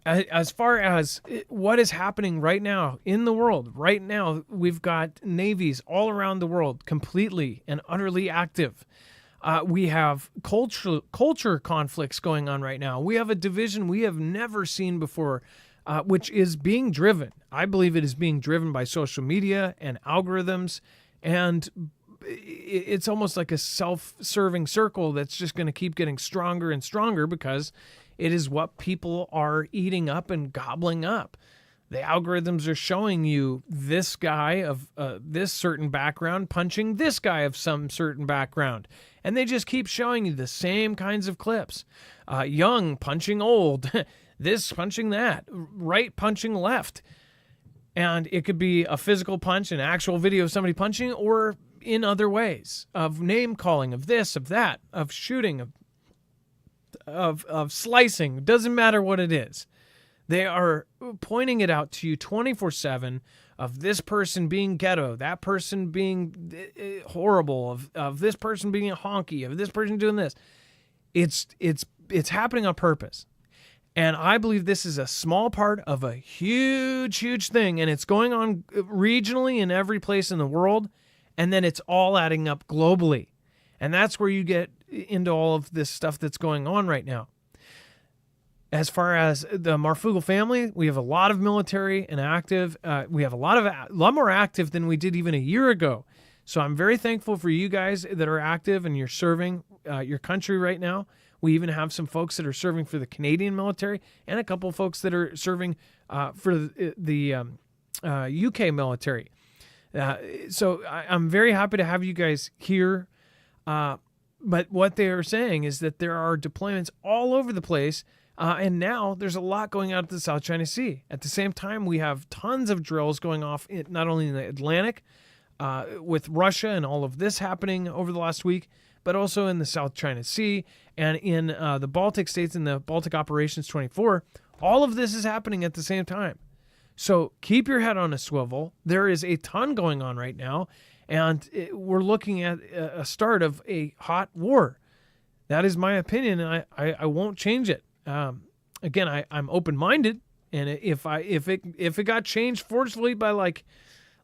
as far as what is happening right now in the world, right now, we've got navies all around the world completely and utterly active. We have culture conflicts going on right now. We have a division we have never seen before, which is being driven. I believe it is being driven by social media and algorithms, and it's almost like a self-serving circle that's just going to keep getting stronger and stronger because it is what people are eating up and gobbling up. The algorithms are showing you this guy of this certain background punching this guy of some certain background. And they just keep showing you the same kinds of clips. Young punching old, this punching that, right punching left. And it could be a physical punch, an actual video of somebody punching, or in other ways of name calling, of this, of that, of shooting, of slicing. Doesn't matter what it is. They are pointing it out to you 24/7 of this person being ghetto, that person being horrible, of this person being a honky, of this person doing this. It's happening on purpose. And I believe this is a small part of a huge, huge thing. And it's going on regionally in every place in the world. And then it's all adding up globally. And that's where you get into all of this stuff that's going on right now. As far as the Marfoogle family, we have a lot of military and active. We have a lot more active than we did even a year ago. So I'm very thankful for you guys that are active and you're serving your country right now. We even have some folks that are serving for the Canadian military and a couple of folks that are serving for the UK military. So I'm very happy to have you guys here. But what they are saying is that there are deployments all over the place. And now there's a lot going on at the South China Sea. At the same time, we have tons of drills going off, not only in the Atlantic with Russia and all of this happening over the last week, but also in the South China Sea and in the Baltic states in the Baltic Operations 24. All of this is happening at the same time. So keep your head on a swivel. There is a ton going on right now, and we're looking at a start of a hot war. That is my opinion, and I won't change it. Again, I'm open-minded, and if it got changed forcefully by like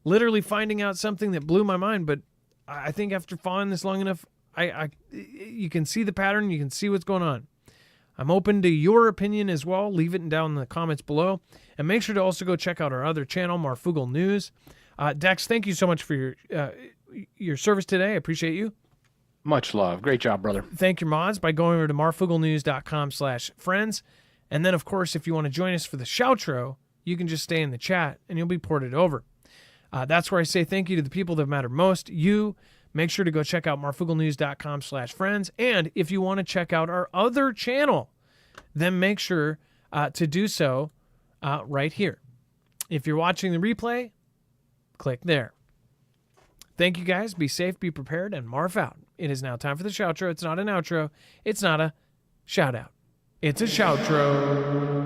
literally finding out something that blew my mind, but I think after following this long enough, you can see the pattern, you can see what's going on. I'm open to your opinion as well. Leave it down in the comments below, and make sure to also go check out our other channel, Marfoogle News. Dex, thank you so much for your service today. I appreciate you. Much love. Great job, brother. Thank your mods by going over to marfooglenews.com/friends. And then, of course, if you want to join us for the shoutro, you can just stay in the chat and you'll be ported over. That's where I say thank you to the people that matter most. You, make sure to go check out marfooglenews.com/friends. And if you want to check out our other channel, then make sure to do so right here. If you're watching the replay, click there. Thank you guys. Be safe, be prepared, and Marf out. It is now time for the shoutro. It's not an outro. It's not a shout out. It's a shoutro.